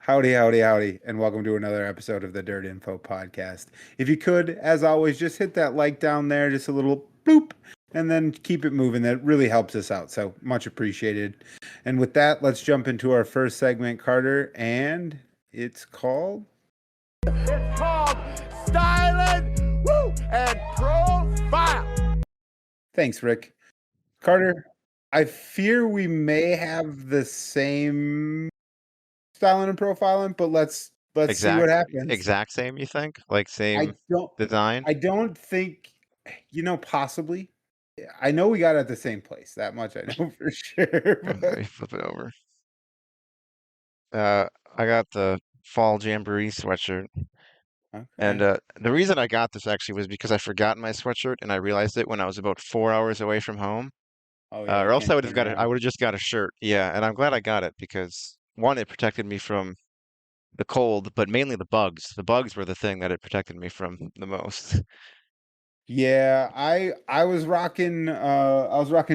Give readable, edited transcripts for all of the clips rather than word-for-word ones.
Howdy, howdy, howdy, and welcome to another episode of the Dirt Info Podcast. If you could, as always, just hit that like down there, just a little bloop, and then keep it moving. That really helps us out, so much appreciated. And with that, let's jump into our first segment, Carter, and it's called. It's called Styling Woo and Profile. Thanks, Rick. Carter, I fear we may have the same styling and profiling, but let's see what happens. Exact same, you think? Like I same don't design? I don't think, possibly. I know we got it at the same place. That much I know for sure. Let me flip it over. I got the fall jamboree sweatshirt. And Okay. the reason I got this actually was because I forgot my sweatshirt and I realized it when I was about 4 hours away from home. Oh yeah, you Or else can't I would have turn got it. I around. would have just got a shirt. Yeah, and I'm glad I got it because one, it protected me from the cold, but mainly the bugs. The bugs were the thing that it protected me from the most. Yeah, I was rocking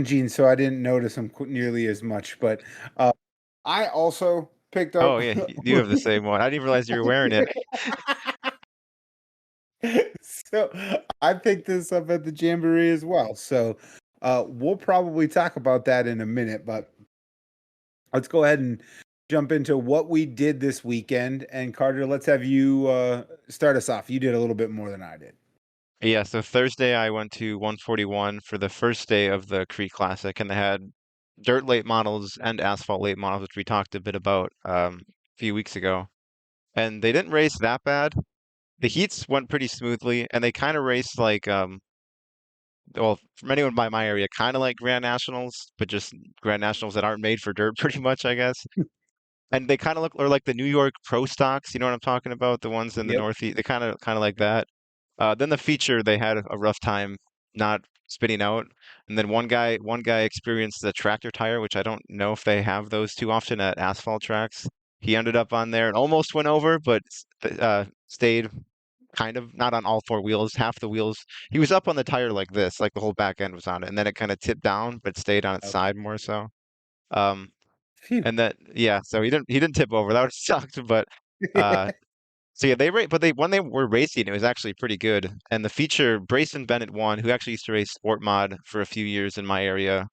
jeans, so I didn't notice them nearly as much. But I also picked Oh up. yeah, you have the same one. I didn't realize you were wearing it. So I picked this up at the Jamboree as well. So we'll probably talk about that in a minute, but let's go ahead and jump into what we did this weekend. And Carter, let's have you start us off. You did a little bit more than I did. Yeah, so Thursday I went to 141 for the first day of the Creek Classic, and they had dirt late models and asphalt late models, which we talked a bit about a few weeks ago. And they didn't race that bad. The heats went pretty smoothly, and they kind of raced like, well, from anyone by my area, kind of like Grand Nationals, but just Grand Nationals that aren't made for dirt, pretty much, I guess. And they kind of look or like the New York Pro Stocks, you know what I'm talking about? The ones in the Yep. Northeast, they kind of like that. Then the feature, they had a rough time not spinning out, and then one guy experienced the tractor tire, which I don't know if they have those too often at asphalt tracks. He ended up on there and almost went over, but stayed kind of not on all four wheels, half the wheels. He was up on the tire like this, like the whole back end was on it, and then it kind of tipped down, but stayed on its Okay. side more so. Um, Phew. and that yeah, so he didn't tip over. That would sucked, but uh, so yeah, but they when they were racing, it was actually pretty good. And the feature, Brayson Bennett won, who actually used to race Sport Mod for a few years in my area.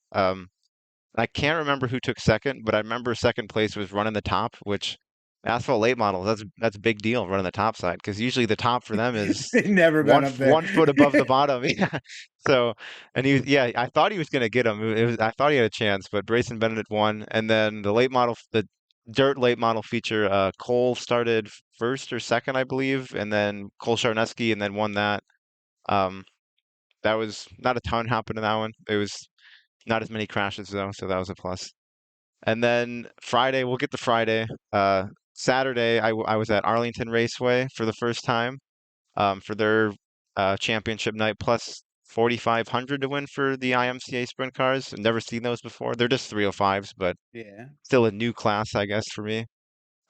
I can't remember who took second, but I remember second place was running the top, which asphalt late model, that's a big deal running the top side because usually the top for them is They've never been up there. 1 foot above the bottom. Yeah. So, and yeah, I thought he was going to get him. I thought he had a chance, but Brayson Bennett won. And then the dirt late model feature, Cole started first or second, I believe, and then Cole Charneski, and then won that. Um, that was not a ton happened in that one. It was not as many crashes though, so that was a plus. And then Friday, we'll get to Friday. Saturday, I was at Arlington Raceway for the first time for their championship night, plus 4,500 to win for the IMCA sprint cars. I've never seen those before. They're just 305s, but Yeah. still a new class, I guess, for me.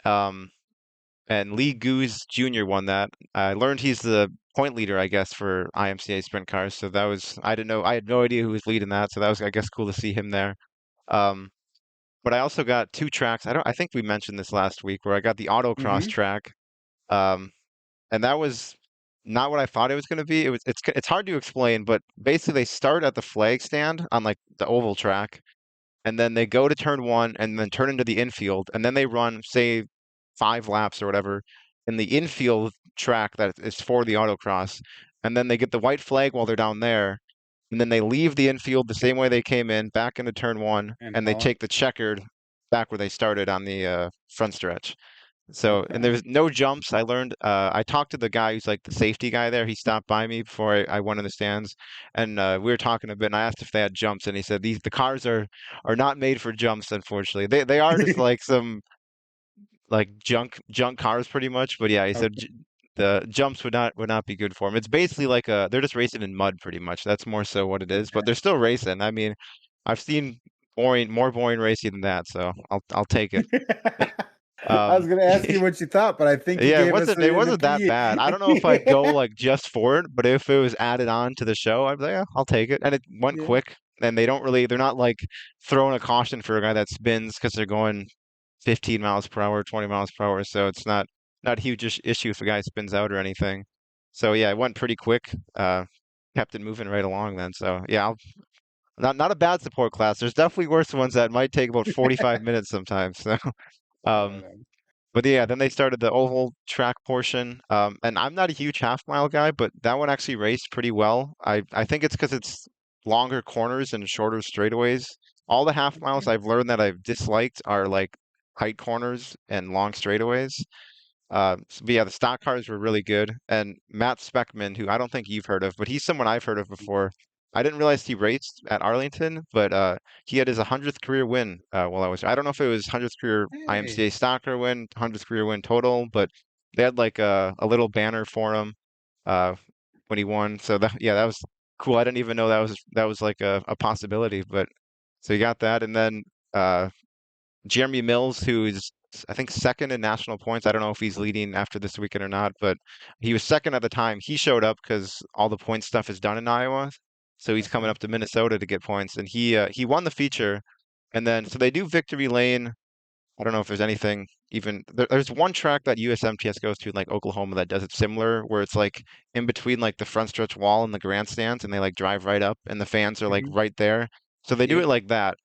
Um, and Lee Goose Jr. won that. I learned he's the point leader, I guess, for IMCA sprint cars. So that was, I didn't know, I had no idea who was leading that. So that was, I guess, cool to see him there. Um, but I also got two tracks. I think we mentioned this last week where I got the autocross Hmm. track. Um, and that was not what I thought it was going to be. It's hard to explain, but basically they start at the flag stand on like the oval track, and then they go to turn one and then turn into the infield, and then they run, say, 5 laps or whatever in the infield track that is for the autocross, and then they get the white flag while they're down there, and then they leave the infield the same way they came in, back into turn one, And and they Holland. take the checkered back where they started on the front stretch. So, and Okay. there was no jumps. I learned, I talked to the guy who's like the safety guy there. He stopped by me before I went in the stands, and we were talking a bit. And I asked if they had jumps, and he said the cars are not made for jumps, unfortunately. They are just like some like junk cars pretty much. But yeah, he said Okay. the jumps would not be good for them. It's basically like they're just racing in mud pretty much. That's more so what it is. But they're still racing. I mean, I've seen more boring racing than that, so I'll take it. I was Um, gonna ask you what you thought, but I think you Yeah, gave us it an wasn't that opinion. bad. I don't know if I'd go like just for it, but if it was added on to the show, I'd be like, yeah, I'll take it. And it went Yeah. quick, and they're not like throwing a caution for a guy that spins because they're going 15 miles per hour, 20 miles per hour. So it's not a huge issue if a guy spins out or anything. So yeah, it went pretty quick. Kept it moving right along then. So yeah, not a bad support class. There's definitely worse ones that might take about 45 minutes sometimes. So Oh, um, no. but yeah, then they started the oval track portion. And I'm not a huge half mile guy, but that one actually raced pretty well. I think it's because it's longer corners and shorter straightaways. All the half miles I've learned that I've disliked are like tight corners and long straightaways. But yeah, the stock cars were really good. And Matt Speckman, who I don't think you've heard of, but he's someone I've heard of before. I didn't realize he raced at Arlington, but he had his 100th career win while I was. I don't know if it was 100th career Hey. IMCA stock car win, 100th career win total, but they had like a little banner for him uh, when he won. So that yeah, that was cool. I didn't even know that was like a possibility. But so you got that, and then uh, Jeremy Mills, who's I think second in national points. I don't know if he's leading after this weekend or not, but he was second at the time. He showed up because all the point stuff is done in Iowa, so he's coming Okay. up to Minnesota to get points, and he won the feature. And then so they do victory lane. I don't know if there's anything even there's one track that USMTS goes to in like Oklahoma that does it similar, where it's like in between like the front stretch wall and the grandstands, and they like drive right up, and the fans are like Mhm. right there. So they do it Yep. like that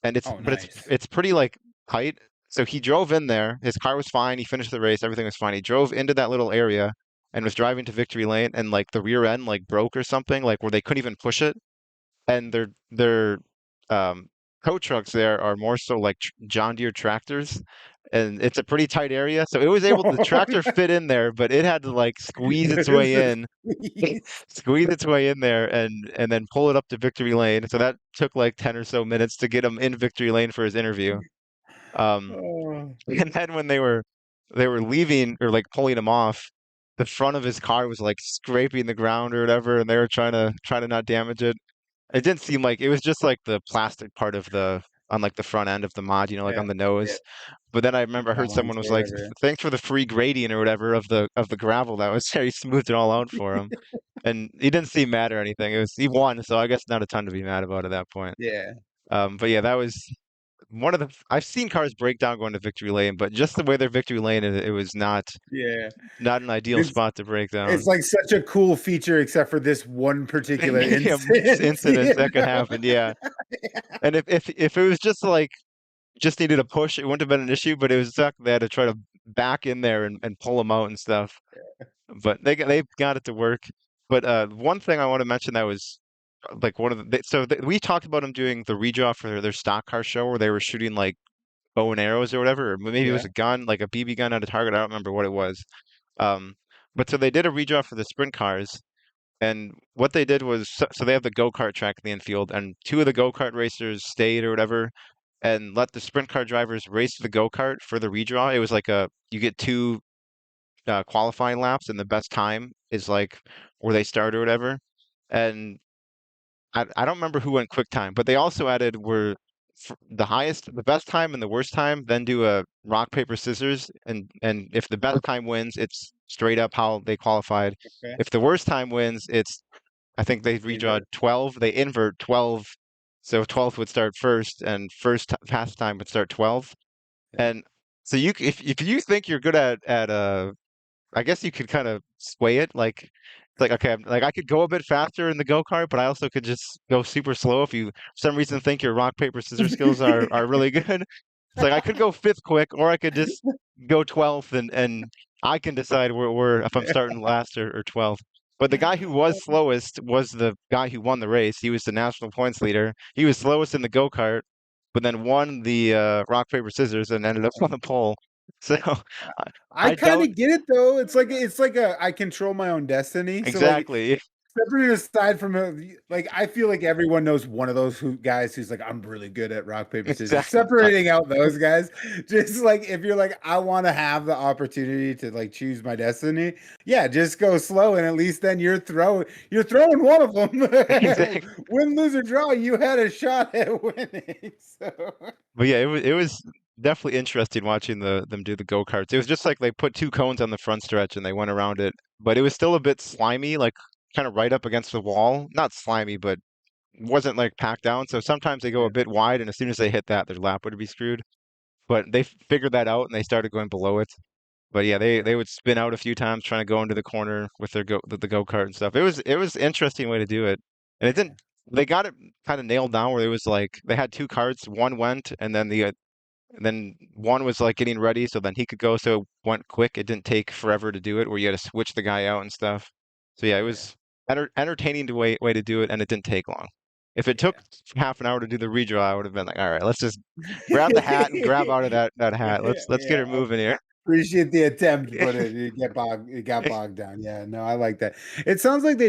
and Oh, but nice. it's pretty like tight. So he drove in there. His car was fine. He finished the race. Everything was fine. He drove into that little area and was driving to victory lane, and like the rear end like broke or something, like where they couldn't even push it. And their um, tow trucks there are more so like John Deere tractors. And it's a pretty tight area, so it was able the tractor fit in there, but it had to like squeeze its There's way a in squeeze. squeeze its way in there and then pull it up to victory lane. So that took like 10 or so minutes to get him in victory lane for his interview. Um, Oh. and then when they were leaving or like pulling him off, the front of his car was like scraping the ground or whatever, and they were trying to not damage it. It didn't seem like it was just like the plastic part of the on like the front end of the mod, like Yeah. on the Yeah. nose. But then I remember I heard Balance someone was or like, whatever. "Thanks for the free gradient or whatever of the gravel that was there." He smoothed it all out for him, and he didn't seem mad or anything. He won, so I guess not a ton to be mad about at that point. Yeah. But yeah, that was one of the I've seen cars break down going to victory lane, but just the way their victory lane, it was Yeah. not an ideal It's spot to break it's down. like such a cool feature except for this one particular Yeah, instance, incidents that could happen. Yeah, and if it was just like just needed a push, it wouldn't have been an issue. But it was that they had to try to back in there and pull them out and stuff. But they got it to work. But one thing I want to mention that was like one of we talked about them doing the redraw for their stock car show where they were shooting like bow and arrows or whatever, or maybe it was Yeah. a gun, like a BB gun at a target. I don't remember what it was. Um, but so they did a redraw for the sprint cars, and what they did was so they have the go-kart track in the infield, and two of the go-kart racers stayed or whatever, and let the sprint car drivers race the go-kart for the redraw. It was like you get two qualifying laps, and the best time is like where they start or whatever. And I don't remember who went quick time, but they also added where the best time and the worst time, then do a rock, paper, scissors, and if the best time wins, it's straight up how they qualified. Okay. If the worst time wins, it's I think they redraw Invert. 12. They invert 12, so 12th would start first, and pass time would start 12. Yeah. And so if you think you're good at I guess you could kind of sway it like okay, like I could go a bit faster in the go-kart, but I also could just go super slow if you for some reason think your rock, paper, scissors skills are really good. It's like I could go fifth quick, or I could just go 12th and I can decide where if I'm starting last or 12th. But the guy who was slowest was the guy who won the race. He was the national points leader. He was slowest in the go-kart, but then won the rock, paper, scissors and ended up on the pole. So I, I I kind doubt of get it though. It's like a I control my own destiny. So like exactly. separate aside from like I feel like everyone knows one of those guys who's like I'm really good at rock paper scissors. Exactly. Separating out those guys, just like if you're like I want to have the opportunity to like choose my destiny, yeah, just go slow and at least then you're throwing one of them. Exactly. Win, lose or draw, you had a shot at winning. So But yeah, it was definitely interesting watching them do the go-karts. It was just like they put two cones on the front stretch and they went around it, but it was still a bit slimy, like kind of right up against the wall. Not slimy, but wasn't like packed down. So sometimes they go a yeah, bit wide, and as soon as they hit that, their lap would be screwed. but they figured that out and they started going below it. But yeah, they would spin out a few times trying to go into the corner with their the go-kart and stuff. It was an interesting way to do it. And it didn't they got it kind of nailed down where it was like they had two carts, one went and then one was like getting ready so then he could go so it went quick. It didn't take forever to do it where you had to switch the guy out and stuff. So yeah, it Yeah, was entertaining way to do it and it didn't take long. If it took yeah. half an hour to do the redraw, I would have been like, all right, let's just grab the hat and grab out of that hat. Let's get Yeah, her moving here. appreciate the attempt, but it got bogged down. Yeah, no, I like that. It sounds like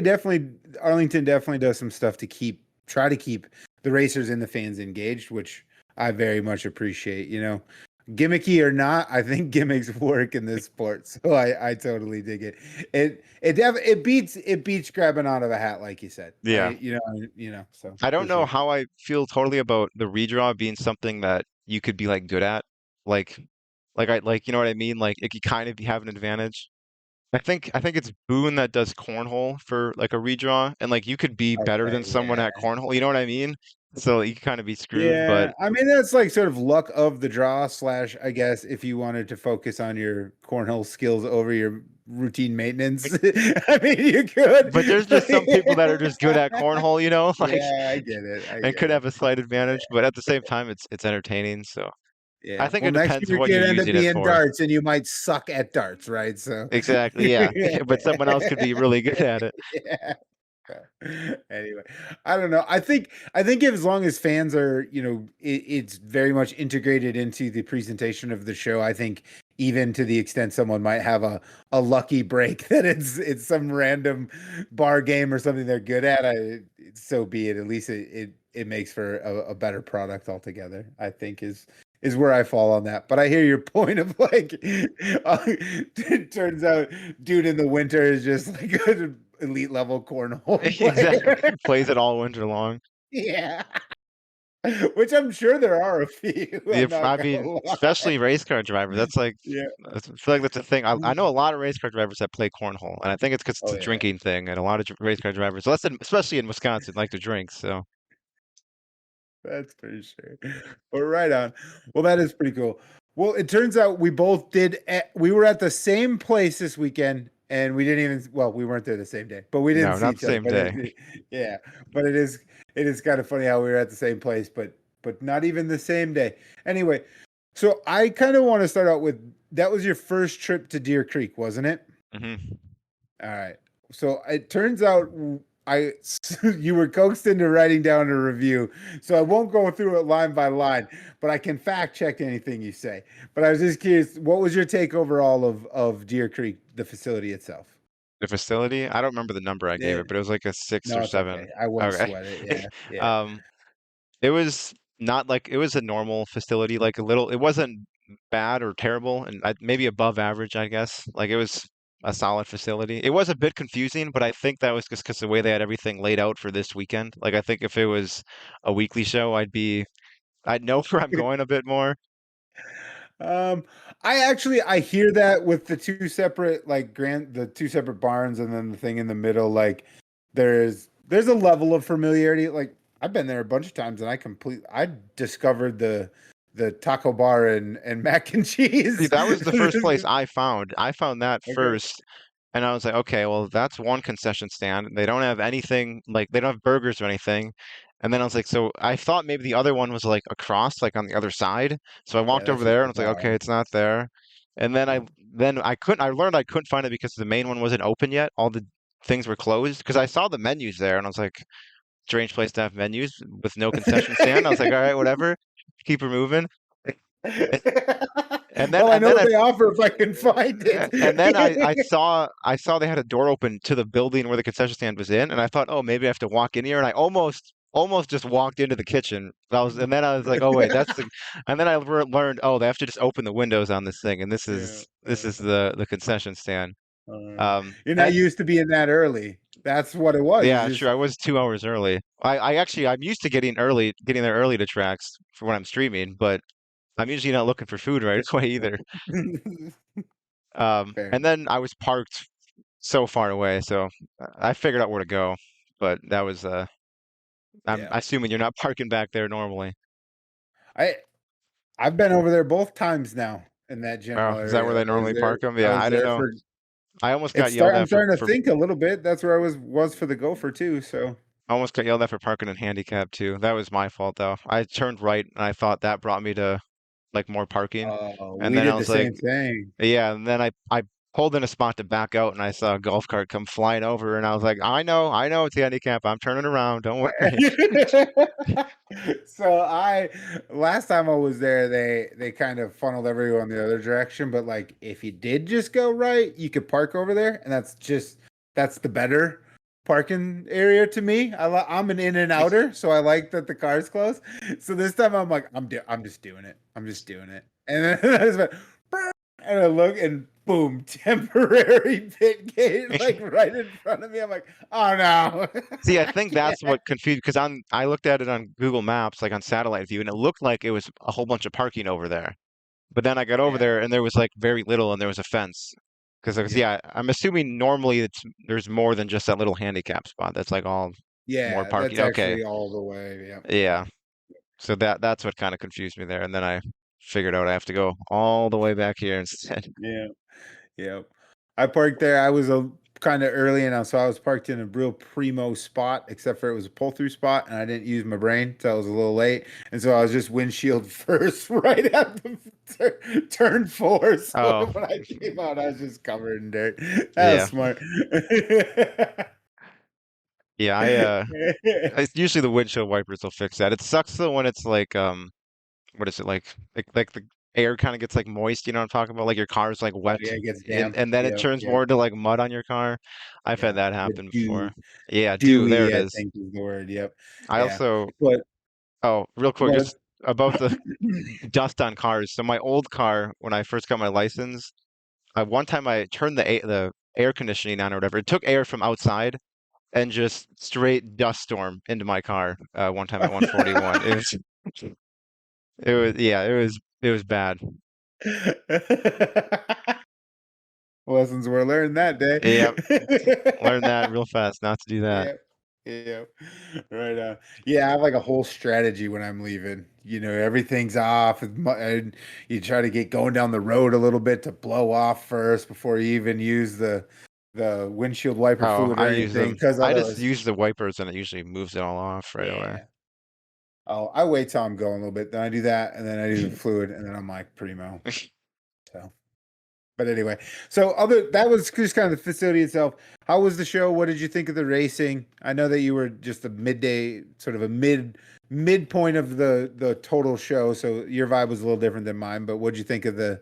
Arlington definitely does some stuff to try to keep the racers and the fans engaged, which I very much appreciate. Gimmicky or not, I think gimmicks work in this sport, so I totally dig it. It beats grabbing out of a hat, like you said. Yeah. So I for don't know sure. how I feel totally about the redraw being something that you could be like good at. Like you know what I mean? Like it could kind of have an advantage. I think it's Boone that does cornhole for like a redraw, and like you could be better Okay, than someone at yeah. cornhole. You know what I mean? So you could kind of be screwed. Yeah, But I mean that's like sort of luck of the draw slash, I guess, if you wanted to focus on your cornhole skills over your routine maintenance. I mean, you could. but there's just some people that are just good at cornhole, like Yeah, I get it. I and get could it. have a slight advantage. But at the same time, it's entertaining. So I Yeah. think Well, it next depends year what you're could end up using it being for. darts, and you might suck at darts, right? So, Exactly, yeah. But someone else could be really good at it. yeah. Anyway, I don't know. I think if, as long as fans are, it's very much integrated into the presentation of the show. I think even to the extent someone might have a lucky break that it's some random bar game or something they're good at, so be it. At least it makes for a better product altogether, I think is where I fall on that. But I hear your point of like, it turns out dude in the winter is just like an elite level cornhole Exactly. player. Plays it all winter long. Yeah. Which I'm sure there are a few. Yeah, I'm not I gonna mean, lie. especially race car drivers. That's like, Yeah. I feel like that's a thing. I know a lot of race car drivers that play cornhole, and I think it's because it's Oh a yeah. drinking thing, and a lot of race car drivers, especially in Wisconsin, like to drink. So That's for sure. Well, right on. Well, that is pretty cool. Well, it turns out we both we were at the same place this weekend and we didn't even, well, we weren't there the same day, but we didn't no, see not the each other. same day. Yeah, but it is kind of funny how we were at the same place, but not even the same day. Anyway, so I kind of want to start out with, that was your first trip to Deer Creek, wasn't it? Hmm. All right. So it turns out I you were coaxed into writing down a review, so I won't go through it line by line, but I can fact check anything you say. But I was just curious, what was your take overall of Deer Creek, the facility itself? The facility, I don't remember the number I gave Yeah, it, but it was like a six no, or it's okay. seven. I wouldn't Okay. sweat it. Yeah, yeah. Um, it was not like it was a normal facility, like a little, it wasn't bad or terrible, and maybe above average, I guess. Like it was a solid facility. It was a bit confusing, but I think that was just because the way they had everything laid out for this weekend. Like I think if it was a weekly show, I'd know where I'm going a bit more. Um, I hear that with the two separate barns and then the thing in the middle, like there's a level of familiarity. Like I've been there a bunch of times and I discovered the taco bar and mac and See, cheese. that was the first place I found. I found that Okay. first, and I was like, okay, well, that's one concession stand. They don't have anything, like they don't have burgers or anything. And then I was like, so I thought maybe the other one was like across, like on the other side. So I Yeah, walked over that's just there and the was like, okay, bar. it's not there. And I learned I couldn't find it because the main one wasn't open yet. All the things were closed because I saw the menus there and I was like, strange place to have menus with no concession stand. I was like, all right, whatever, keep her moving. And then Well, I and know then what I they offer if I can find And then I, it. I saw I saw they had a door open to the building where the concession stand was in, and I thought, oh, maybe I have to walk in here, and I almost just walked into the kitchen. And then I was like, oh wait, and then I learned, oh, they have to just open the windows on this thing, and this Yeah. is this is the concession stand. You're not And used to being that early. That's what it was. It's yeah, sure, just I was 2 hours early. I'm used to getting there early to tracks for when I'm streaming, but I'm usually not looking for food right away either. fair. And then I was parked so far away, so I figured out where to go. But that was I'm Yeah. assuming you're not parking back there normally. I I've been over there both times now in that general Oh, is that where area. they normally park them? I Yeah, was I don't there know. for. I almost got yelled I'm at starting to for think a little bit. That's where I was for the Gopher too. So I almost got yelled at for parking in handicap too. That was my fault though. I turned right and I thought that brought me to like more parking. And we then I did the was like, same thing. yeah, and then I pulled in a spot to back out and I saw a golf cart come flying over and I was like, I know it's the handicap. I'm turning around. Don't worry. So I last time I was there, they kind of funneled everyone the other direction. But like, if you did just go right, you could park over there, and that's the better parking area to me. I'm an in and outer, so I like that the car's close. So this time I'm like, I'm just doing it. I'm just doing it, and then I just went, "Brr," and I look and boom, temporary pit gate like right in front of me. I'm like, oh no. See, I I think can't. that's what confused because I looked at it on Google Maps, like on satellite view, and it looked like it was a whole bunch of parking over there. But then I got over Yeah. there and there was like very little and there was a fence. Because Yeah. yeah, I'm assuming normally there's more than just that little handicap spot. That's like all more Yeah, parking. that's Okay. actually all the way. Yep. Yeah. Yep. So that's what kind of confused me there. And then I figured out I have to go all the way back here instead. Yeah. Yep. I parked there. I was a kind of early and so I was parked in a real primo spot, except for it was a pull through spot and I didn't use my brain, so I was a little late. And so I was just windshield first right at the turn four. So Oh, when I came out, I was just covered in dirt. That was yeah. smart. Yeah, usually the windshield wipers will fix that. It sucks though when it's like what is it like the air kind of gets like moist, you know what I'm talking about? Like your car's like Oh wet yeah, it gets damp. and then it Yep. turns Yep. more into like mud on your car. I've had Yeah. that The happen dew. before. Yeah, there it Dewy, I is. think is the word. Yep. I Yeah. also But oh, real quick, what? just about the dust on cars. So my old car, when I first got my license, one time I turned the air conditioning on or whatever. It took air from outside and just straight dust storm into my car. One time at 141. It was bad. Lessons were learned that day. Yep, learned that real fast not to do that. Yep. Yep. Right on. Yeah, I have like a whole strategy when I'm leaving. Everything's off, and you try to get going down the road a little bit to blow off first before you even use the windshield wiper Oh, fluid I or use anything, them. because I just otherwise, use the wipers and it usually moves it all off right away. yeah. Oh, I wait till I'm going a little bit, then I do that, and then I do the fluid, and then I'm like primo. So. But anyway, so that was just kind of the facility itself. How was the show? What did you think of the racing? I know that you were just a midday, sort of a midpoint of the total show, so your vibe was a little different than mine. But what did you think of the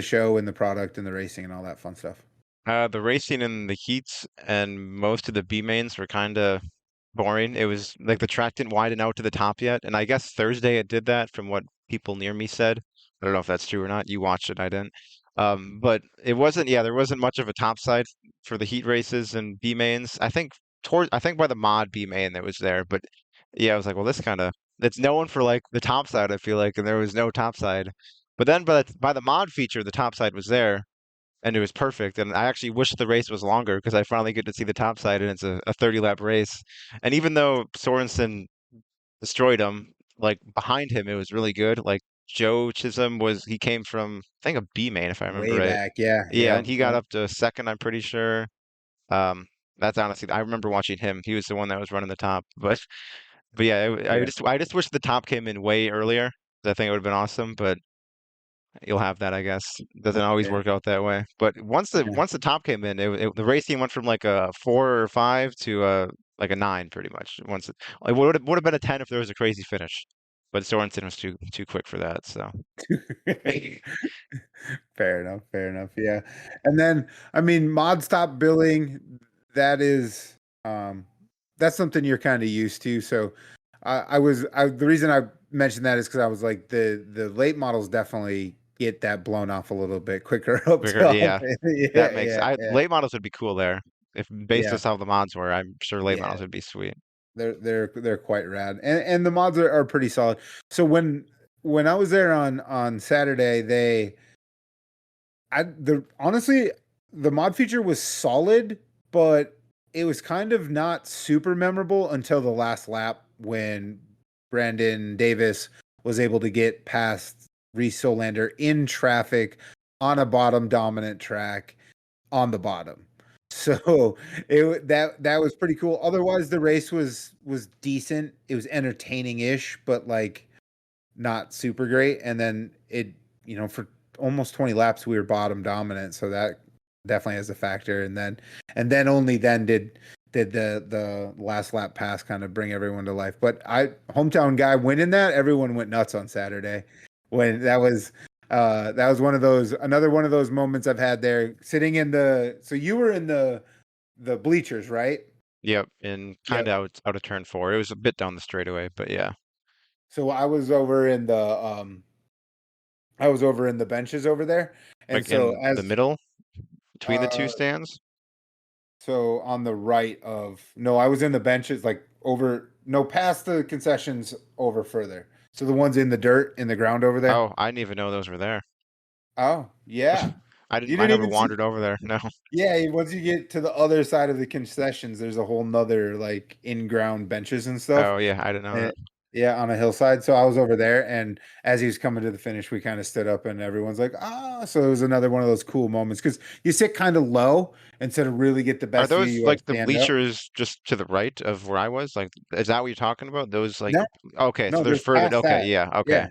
show and the product and the racing and all that fun stuff? The racing and the heats and most of the B mains were kind of boring. It was like the track didn't widen out to the top yet, and I guess Thursday it did that from what people near me said. I don't know if that's true or not. You watched it, I didn't. But it wasn't, yeah, there wasn't much of a top side for the heat races and B mains. I think by the mod B main that was there, but yeah, I was like, well, this kind of it's known for like the top side, I feel like, and there was no top side. But then by the mod feature, the top side was there and it was perfect. And I actually wish the race was longer because I finally get to see the top side and it's a 30 lap race. And even though Sorensen destroyed him, like behind him, it was really good. Like Joe Chisholm he came from, I think a B main, if I remember Way right. back, yeah, Yeah, yeah, and he got yeah, up to second, I'm pretty sure. Um, that's honestly, I remember watching him. He was the one that was running the top. But yeah, yeah, I just wish the top came in way earlier. I think it would have been awesome, but you'll have that, I guess. Doesn't always yeah. work out that way. But Yeah. once the top came in, the racing went from like a 4 or 5 to like a 9, pretty much. It would have been a 10 if there was a crazy finish, but Sorensen was too quick for that. So Fair enough. Fair enough. Yeah. And then, I mean, mod stop billing, that is, that's something you're kind of used to. So the reason I mentioned that is because I was like, the late models definitely get that blown off a little bit quicker up quicker, top. yeah, Yeah. that makes Yeah. Yeah. late models would be cool there. If based on Yeah. how the mods were, I'm sure late Yeah. models would be sweet. They're quite rad. And the mods are pretty solid. So when I was there on Saturday, honestly, the mod feature was solid, but it was kind of not super memorable until the last lap when Brandon Davis was able to get past Reese Solander in traffic on a bottom dominant track on the bottom. So that was pretty cool. Otherwise, the race was decent. It was entertaining-ish, but like not super great. And then for almost 20 laps, we were bottom dominant, so that definitely has a factor. And then only then did the last lap pass kind of bring everyone to life. But hometown guy winning that, everyone went nuts on Saturday when that was another one of those moments I've had there sitting so you were in the bleachers, right? Yep, and kind of out of turn 4. It was a bit down the straightaway, but yeah. So I was over in the benches over there. And Like so in the middle between the two stands? So on the right I was in the benches past the concessions over further. So the ones in the dirt in the ground over there. Oh, I didn't even know those were there. Oh, yeah. I never wandered over there. No. Yeah, once you get to the other side of the concessions, there's a whole nother like in-ground benches and stuff. Oh yeah, I didn't know that. Yeah, on a hillside. So I was over there, and as he was coming to the finish, we kind of stood up, and everyone's like, "Ah!" So it was another one of those cool moments because you sit kind of low instead of really get the best. Are those view, like the stand up. bleachers just to the right of where I was? Like, is that what you're talking about? Those like, No, okay, no, so there's there's further. past Okay, that. yeah, okay, Yeah,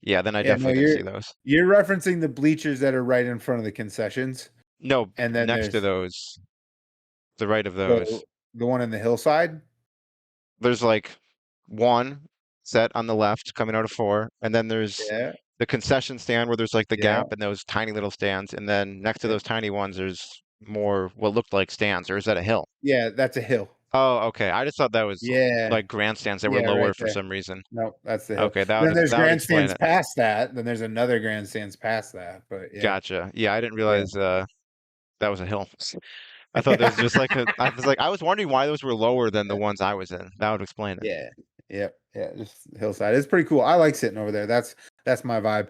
yeah. Then I yeah. No, definitely didn't see those. you're referencing the bleachers that are right in front of the concessions, No, and then next to there's those, the right of those. the one in the hillside. There's like one set on the left coming out of 4, and then there's Yeah, the concession stand where there's like the yeah, gap and those tiny little stands, and then next to yeah. those tiny ones, there's more what looked like stands, or is that a hill? Yeah, that's a hill. Oh, okay. I just thought that was Yeah, like grandstands that were yeah, lower right for there. some reason. No, that's the hill. Okay, Then there's that would explain grandstands it. past that. Then there's another grandstands past that. But yeah, Gotcha. Yeah, I didn't yeah. realize that was a hill. I thought there was just like I was wondering why those were lower than the ones I was in. That would explain it. Yeah, yeah, just hillside. It's pretty cool. I like sitting over there. That's my vibe.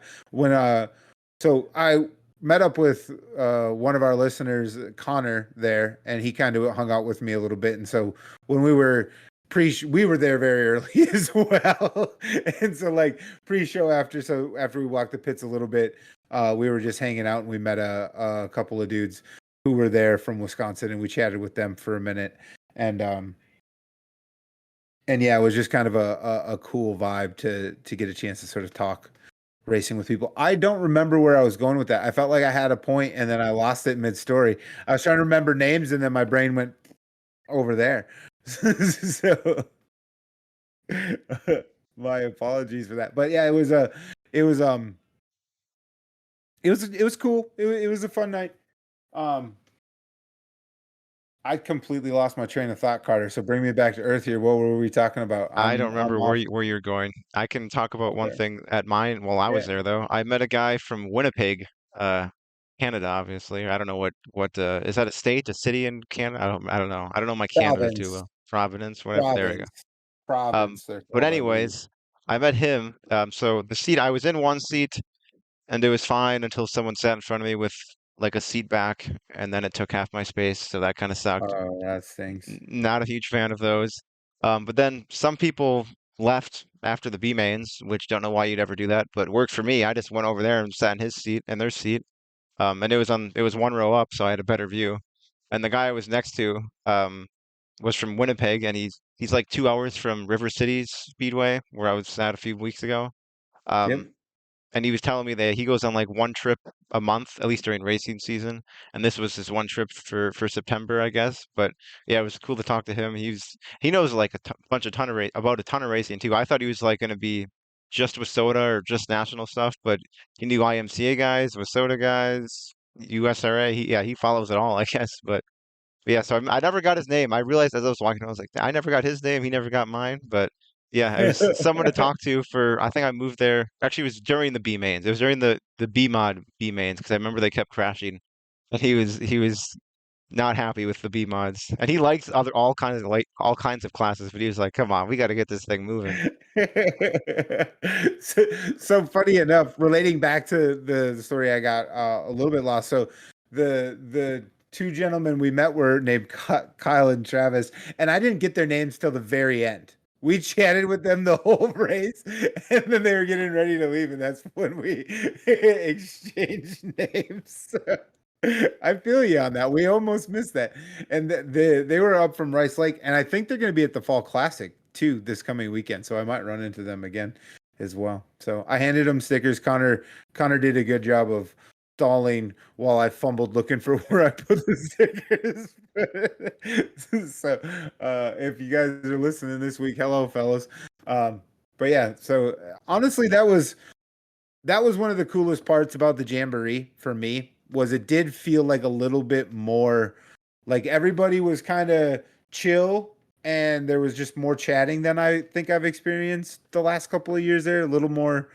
So I met up with one of our listeners, Connor, there, and he kind of hung out with me a little bit. And so when we were there very early as well. And so like pre-show after we walked the pits a little bit, we were just hanging out and we met a couple of dudes who were there from Wisconsin, and we chatted with them for a minute. And yeah, it was just kind of a cool vibe to get a chance to sort of talk racing with people. I don't remember where I was going with that. I felt like I had a point and then I lost it mid-story. I was trying to remember names and then my brain went over there. So my apologies for that. But yeah, it was cool. It was a fun night. I completely lost my train of thought, Carter. So bring me back to earth here. What were we talking about? I don't remember where you're going. I can talk about one thing at mine while I was there though. I met a guy from Winnipeg, Canada, obviously. I don't know what is that a state, a city in Canada? I don't know. I don't know my Canada too well. Providence, whatever. There we go. Province. But anyways, I met him. So the seat I was in one seat, and it was fine until someone sat in front of me with like a seat back, and then it took half my space, so that kind of sucked. Oh, that stinks. Not a huge fan of those. But then some people left after the B mains, which don't know why you'd ever do that, but worked for me. I just went over there and sat in his seat and their seat. And it was one row up, so I had a better view. And the guy I was next to was from Winnipeg, and he's like 2 hours from River City Speedway, where I was at a few weeks ago. Yep. And he was telling me that he goes on like one trip a month, at least during racing season. And this was his one trip for September, I guess. But yeah, it was cool to talk to him. He knows like about a ton of racing too. I thought he was like going to be just WISSOTA or just national stuff, but he knew IMCA guys, WISSOTA guys, USRA. He follows it all, I guess. But yeah, so I never got his name. I realized as I was walking, I was like, I never got his name. He never got mine. But yeah, it was someone to talk to for, I think I moved there. Actually, it was during the B mains. It was during the B mod B mains because I remember they kept crashing. And he was not happy with the B mods. And he likes all kinds of classes, but he was like, come on, we got to get this thing moving. So funny enough, relating back to the story, I got a little bit lost. So the two gentlemen we met were named Kyle and Travis, and I didn't get their names till the very end We chatted with them the whole race, and then they were getting ready to leave, and that's when we exchanged names. I feel you on that. We almost missed that, and they were up from Rice Lake, and I think they're going to be at the Fall Classic too this coming weekend. So I might run into them again as well. So I handed them stickers. Connor did a good job of stalling while I fumbled looking for where I put the stickers. So if you guys are listening this week, hello fellas. But yeah, so honestly that was one of the coolest parts about the Jamboree for me, was it did feel like a little bit more like everybody was kind of chill, and there was just more chatting than I think I've experienced the last couple of years there. A little more,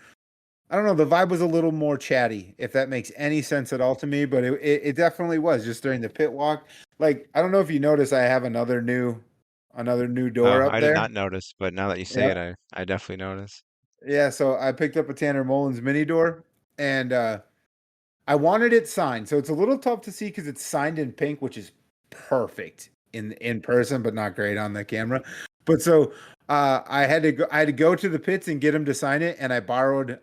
I don't know, the vibe was a little more chatty, if that makes any sense at all to me, but it definitely was just during the pit walk. Like, I don't know if you notice, I have another new door up I there. did not notice, but now that you say Yeah. it, I definitely notice. Yeah, so I picked up a Tanner Mullins mini door, and I wanted it signed. So it's a little tough to see because it's signed in pink, which is perfect in person, but not great on the camera. But so I had to go to the pits and get him to sign it, and I borrowed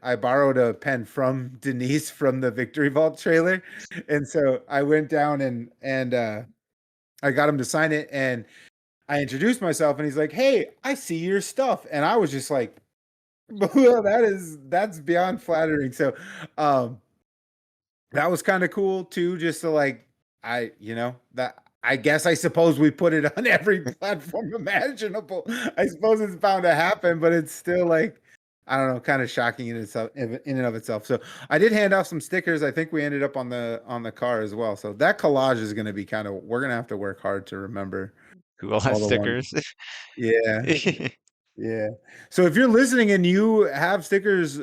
a pen from Denise from the Victory Vault trailer, and so I went down and I got him to sign it, and I introduced myself, and he's like, "Hey, I see your stuff," and I was just like, "Well, that's beyond flattering." So, that was kind of cool too, just to like, that I guess I suppose we put it on every platform imaginable. I suppose it's bound to happen, but it's still like, I don't know, kind of shocking in itself, in and of itself. So I did hand off some stickers. I think we ended up on the car as well. So that collage is going to be we're going to have to work hard to remember Google has all the ones. stickers. Yeah. Yeah. So if you're listening and you have stickers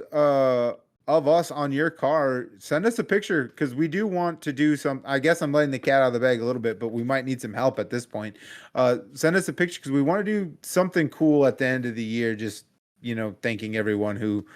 of us on your car, send us a picture, because we do want to do some. I guess I'm letting the cat out of the bag a little bit, but we might need some help at this point. Send us a picture, because we want to do something cool at the end of the year, just thanking everyone who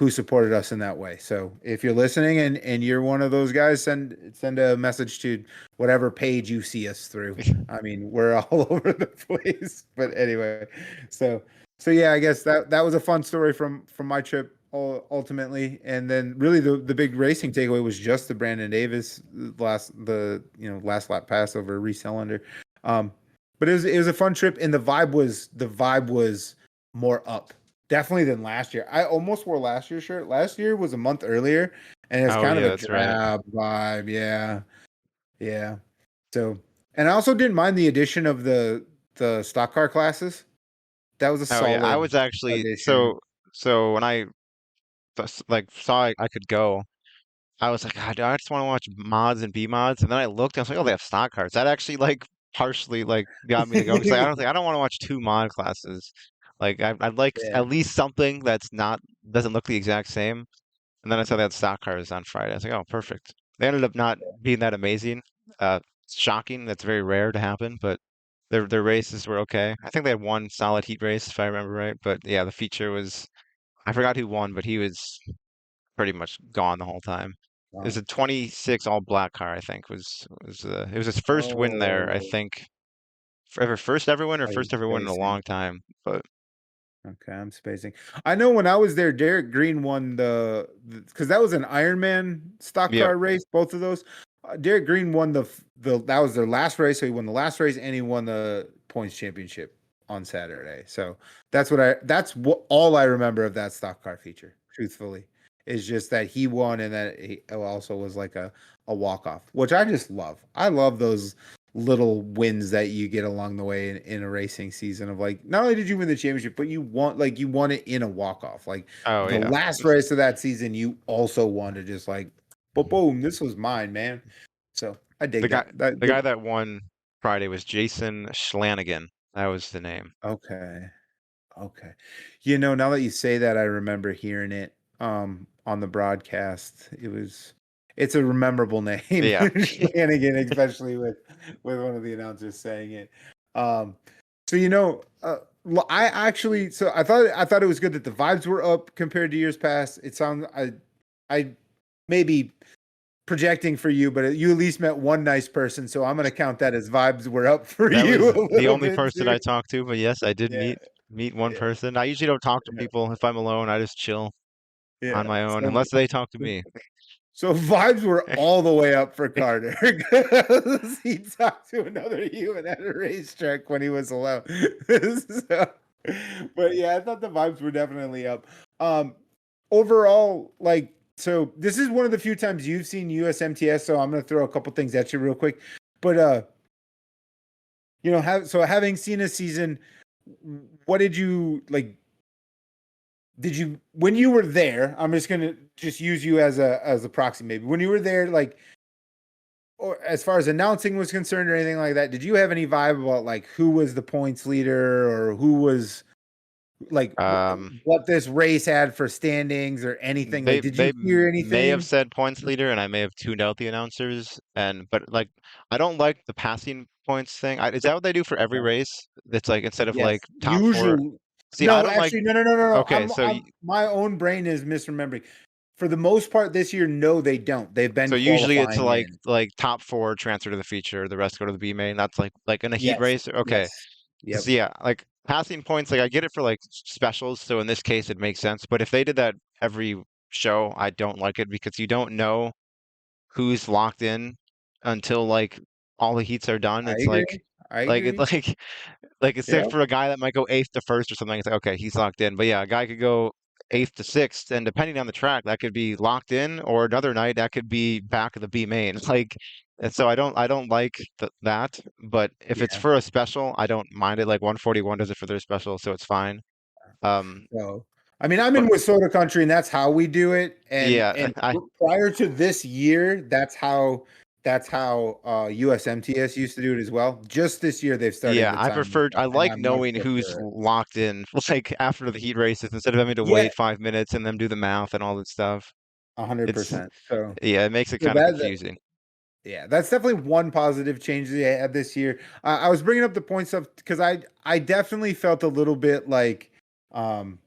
supported us in that way. So if you're listening and you're one of those guys, send a message to whatever page you see us through. I mean, we're all over the place, but anyway, so yeah, I guess that was a fun story from my trip ultimately. And then really the big racing takeaway was just the Brandon Davis last lap pass over Reese Helander. But it was a fun trip, and the vibe was more up, definitely, than last year. I almost wore last year's shirt. Last year was a month earlier, and it's kind of a drab vibe. Yeah. Yeah. So, and I also didn't mind the addition of the stock car classes. That was a solid. Yeah, I was actually addition. so when I saw I could go, I was like, God, I just want to watch mods and B mods, and then I looked, and I was like, oh, they have stock cars. That actually partially got me to go, because I don't want to watch two mod classes. Like I'd like Yeah. at least something that's not doesn't look the exact same. And then I saw they had stock cars on Friday. I was like, oh, perfect. They ended up not being that amazing. Shocking. That's very rare to happen, but their races were okay. I think they had one solid heat race, if I remember right. But yeah, the feature was, I forgot who won, but he was pretty much gone the whole time. It was Wow. a 26 all black car, I think, it was his first win there, I Oh, think. First ever win or are you first ever win in a spacing? long time. But Okay, I'm spacing. I know when I was there, Derek Green won because that was an Ironman stock yep. car race, both of those. Derek Green won that was their last race, so he won the last race, and he won the points championship on Saturday. So that's what all I remember of that stock car feature, truthfully, is just that he won, and that he also was like a walk off, which I just love. I love those little wins that you get along the way in a racing season, of like, not only did you win the championship, but you won it in a walk off. Like Oh the yeah. last race of that season, you also won to just like, boom, this was mine, man. So I dig The guy that. the guy that won Friday was Jason Schlanigan. That was the name. Okay. Okay. Now that you say that, I remember hearing it on the broadcast. It's a memorable name. Yeah. Flanagan, especially with one of the announcers saying it. So I actually, I thought it was good that the vibes were up compared to years past. It sounds, I maybe projecting for you, but you at least met one nice person, so I'm gonna count that as vibes were up for That you was a the little only bit person too. I talked to, but yes, I did Yeah. meet. meet one Yeah. person. I usually don't talk to Yeah. people if I'm alone. I just chill on Yeah. my own unless they talk to So me. So vibes were all the way up for Carter because he talked to another human at a racetrack when he was alone. So, but yeah, I thought the vibes were definitely up. Um, Overall, like, so this is one of the few times you've seen USMTS. So I'm gonna throw a couple things at you real quick. But having seen a season, what did you like? Did you when you were there? I'm just gonna just use you as a proxy, maybe when you were there, like, or as far as announcing was concerned or anything like that. Did you have any vibe about like who was the points leader or who was like Um, what this race had for standings or anything? Like, did you they hear may have anything? said points leader, and I may have tuned out the announcers. But like, I don't like the passing points thing. Is that what they do for every Okay. race? That's like instead of Yes. like top four. Usually, See, I no, don't like. actually, no. Okay, so My own brain is misremembering. For the most part this year, no, they don't. They've been so usually it's qualifying in. like top four transfer to the feature. The rest go to the B main. That's like in a heat Yes. race. Okay, Yes. Yep. so yeah, like passing points. Like I get it for like specials. So in this case, it makes sense. But if they did that every show, I don't like it because you don't know who's locked in until like all the heats are done. I It's agree. I it's agree. like it's safe Yep. for a guy that might go eighth to first or something. It's like okay, he's locked in. But yeah, a guy could go eighth to sixth, and depending on the track, that could be locked in, or another night that could be back of the B main. Like, and so I don't like that. But if it's Yeah. for a special, I don't mind it. Like 141 does it for their special, so it's fine. Um, So, I mean, I'm in but Wissota country, and that's how we do it. And yeah, and I prior to this year, that's how USMTS used to do it as well. Just this year, they've started Yeah, the I time, prefer I and like I much knowing who's prefer it. locked in, like after the heat races, instead of having to Yeah, wait 5 minutes and them do the math and all that stuff. It's 100%. So, yeah, it makes it so kind of that confusing. yeah, that's definitely one positive change they had this year. I was bringing up the point stuff because I definitely felt a little bit like um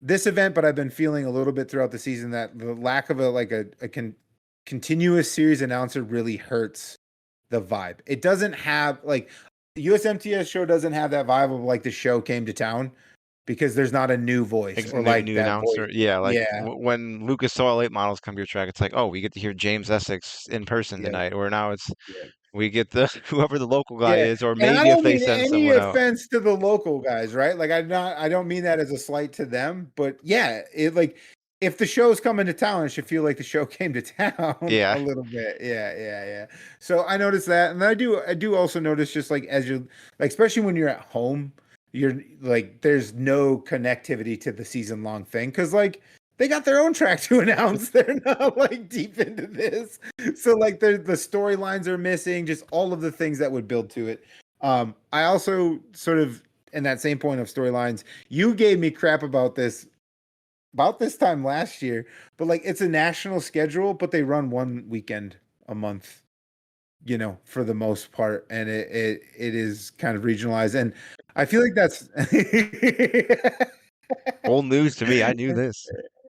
this event, but I've been feeling a little bit throughout the season that the lack of a continuous series announcer really hurts the vibe. It doesn't have like the USMTS show doesn't have that vibe of like the show came to town because there's not a new voice or like New that voice. announcer, yeah, like Yeah, when Lucas Oil late models come to your track, it's like, oh, we get to hear James Essex in person yeah, tonight. Or now it's yeah. we get the whoever the local guy Yeah, is, or and I maybe if don't they mean send any someone out. offense to the local guys, right? Like I don't mean that as a slight to them, but yeah, it like if the show's coming to town, it should feel like the show came to town a Yeah, little bit. Yeah. So I noticed that, and I do also notice just like as you like, especially when you're at home, you're like there's no connectivity to the season long thing because like they got their own track to announce. They're not like deep into this. So like the storylines are missing, just all of the things that would build to it. I also sort of in that same point of storylines, you gave me crap about this time last year, but like it's a national schedule, but they run one weekend a month, for the most part, and it is kind of regionalized, and I feel like that's old news to me. I knew this.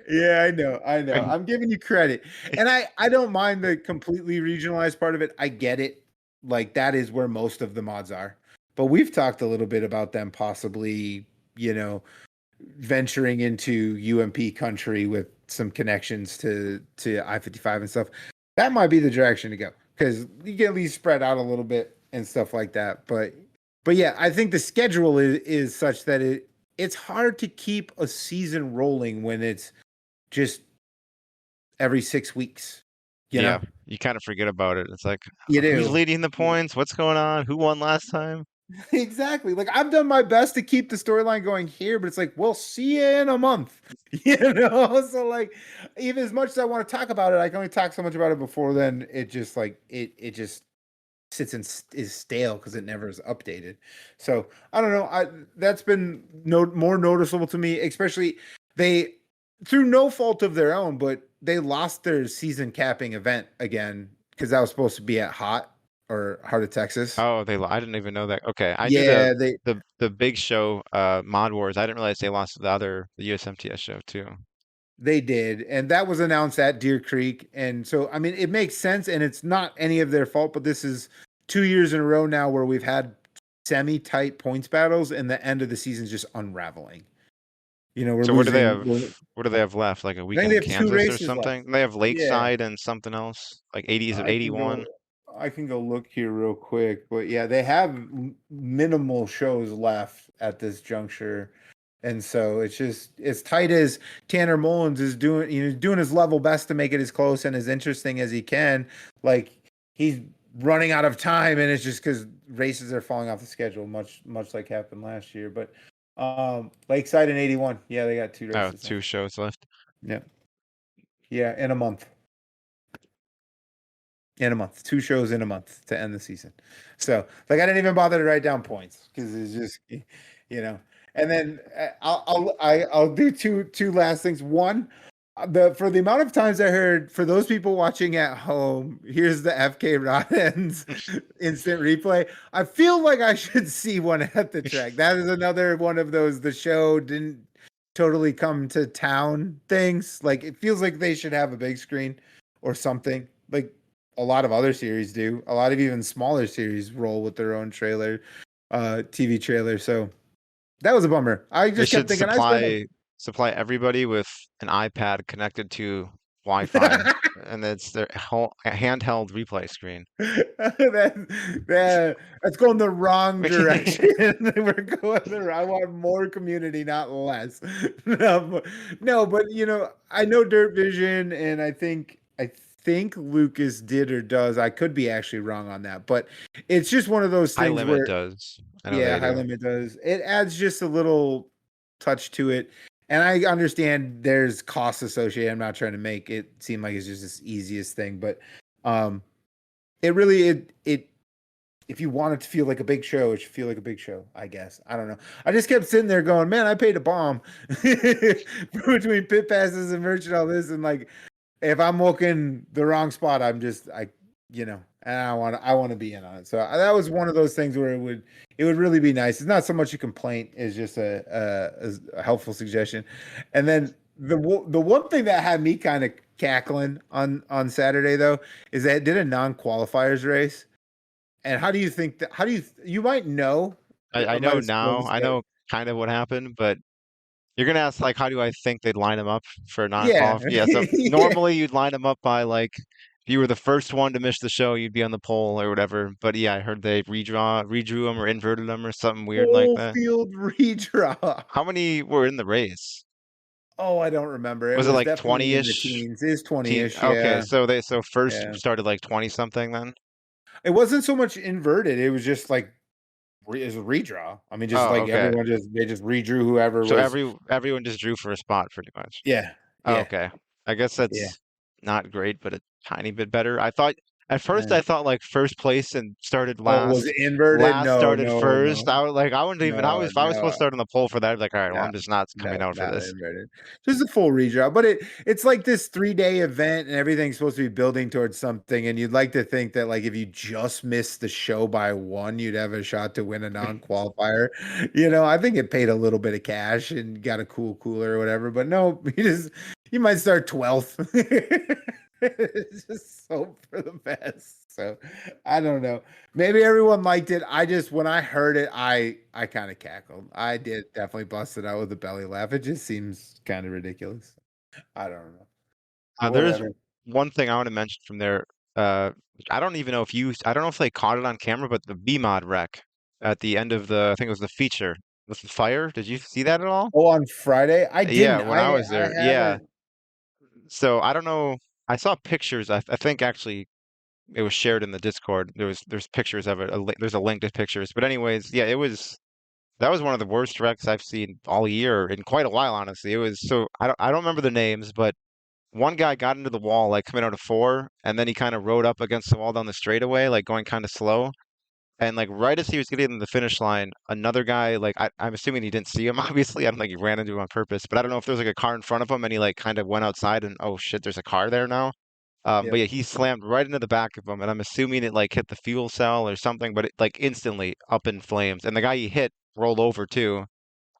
Yeah, I know. I'm giving you credit. And I don't mind the completely regionalized part of it. I get it. Like that is where most of the mods are. But we've talked a little bit about them possibly, venturing into UMP country with some connections to I-55 and stuff. That might be the direction to go because you get at least spread out a little bit and stuff like that. But yeah, I think the schedule is such that it's hard to keep a season rolling when it's just every 6 weeks, you know? Yeah, you kind of forget about it. It's like, You who's do. leading the points? What's going on? Who won last time? Exactly. Like I've done my best to keep the storyline going here, but it's like, we'll see you in a month. So like even as much as I want to talk about it, I can only talk so much about it before then it just like it just sits and is stale because it never is updated. So I don't know. That's been more noticeable to me, especially they through no fault of their own, but they lost their season capping event again because that was supposed to be at Heart of Texas. Oh, I didn't even know that. Okay, I knew Yeah, they the big show, Mod Wars. I didn't realize they lost to the USMTS show too. they did, and that was announced at Deer Creek, and so I mean it makes sense, and it's not any of their fault, but this is 2 years in a row now where we've had semi-tight points battles, and the end of the season is just unraveling. We're So what do they losing. have? What do they have left? Like a I think weekend they in have two Kansas or races left. something? They have Yeah, Lakeside and something else. Like 80, is it I can 81? go. I can go look here real quick, but yeah, they have minimal shows left at this juncture, and so it's just as tight as Tanner Mullins is doing. Doing his level best to make it as close and as interesting as he can. Like he's running out of time, and it's just because races are falling off the schedule, much like happened last year. But Lakeside in 81, yeah, they got two Oh, races. two shows left. Yeah, yeah, in a month. In a month, two shows in a month to end the season. So, like, I didn't even bother to write down points because it's just, And then I'll do two last things. One, for the amount of times I heard for those people watching at home, here's the FK Rodens instant replay. I feel like I should see one at the track. That is another one of those the show didn't totally come to town things. Like it feels like they should have a big screen or something. Like a lot of other series do. A lot of even smaller series roll with their own trailer, TV trailer. So that was a bummer. I They just kept should thinking, supply everybody with an iPad connected to Wi-Fi, and it's their whole handheld replay screen. that's going the wrong direction. We're going I want more community, not less. No, but I know Dirt Vision, and I think Lucas did or does. I could be actually wrong on that, but it's just one of those High things Limit where does. I know yeah, they High do. Limit does. It adds just a little touch to it. And I understand there's costs associated. I'm not trying to make it seem like it's just this easiest thing, but it really it if you want it to feel like a big show, it should feel like a big show, I guess. I don't know. I just kept sitting there going, man, I paid a bomb between pit passes and merch and all this, and like if I'm looking the wrong spot, and I want to be in on it. So that was one of those things where it would really be nice. It's not so much a complaint; it's just a helpful suggestion. And then the one thing that had me kind of cackling on Saturday though is that it did a non-qualifiers race. And how do you think that? How do you might know? I Might know have spoiled now. this I guy. know kind of what happened, but you're gonna ask like, how do I think they'd line them up for Yeah, non-qual? Yeah, so yeah. normally you'd line them up by like, if you were the first one to miss the show, you'd be on the pole or whatever. But yeah, I heard they redrew them or inverted them or something weird like Full that. field redraw. How many were in the race? Oh, I don't remember. It Was it was like definitely in the 20-ish? teens. It's Teen? 20-ish, Okay, yeah. so first Yeah. started like 20 something then. It wasn't so much inverted. It was just like it was a redraw. I mean, just Oh, like okay. they just redrew whoever So was. everyone just drew for a spot pretty much. Yeah, Oh, yeah, okay. I guess yeah. that's not great, but a tiny bit better. I thought at first Yeah. I thought like first place and started Oh, was last. it inverted? Last No, started no, first. no, I was like, I wouldn't even. no, If I was supposed to no, start on the pole for that, I'd be like, all right, well, no, I'm just not no, coming out for not this. inverted. Just a full redraw, but it's like this 3-day event, and everything's supposed to be building towards something. And you'd like to think that like if you just missed the show by one, you'd have a shot to win a non-qualifier. I think it paid a little bit of cash and got a cool cooler or whatever. But no, you might start 12th. It's just so for the best. So I don't know. Maybe everyone liked it. When I heard it, I kind of cackled. I did definitely busted out with a belly laugh. It just seems kind of ridiculous. I don't know. There's Whatever. one thing I want to mention from there. Uh, I don't even know if I don't know if they caught it on camera, but the BMod wreck at the end of I think it was the feature with the fire. Did you see that at all? Oh, on Friday? I Yeah, didn't. when I was I there. Yeah. haven't. So I don't know. I saw pictures. I think actually it was shared in the Discord. There's pictures of it. There's a link to pictures. But anyways, yeah, that was one of the worst wrecks I've seen all year in quite a while, honestly. It was so I don't remember the names, but one guy got into the wall like coming out of four, and then he kind of rode up against the wall down the straightaway, like going kind of slow. And like right as he was getting to the finish line, another guy, like I'm assuming he didn't see him, obviously. I don't think he ran into him on purpose, but I don't know if there was like a car in front of him and he like kind of went outside and oh shit, there's a car there now. But Yep. yeah, he slammed right into the back of him, and I'm assuming it like hit the fuel cell or something, but it like instantly up in flames. And the guy he hit rolled over too.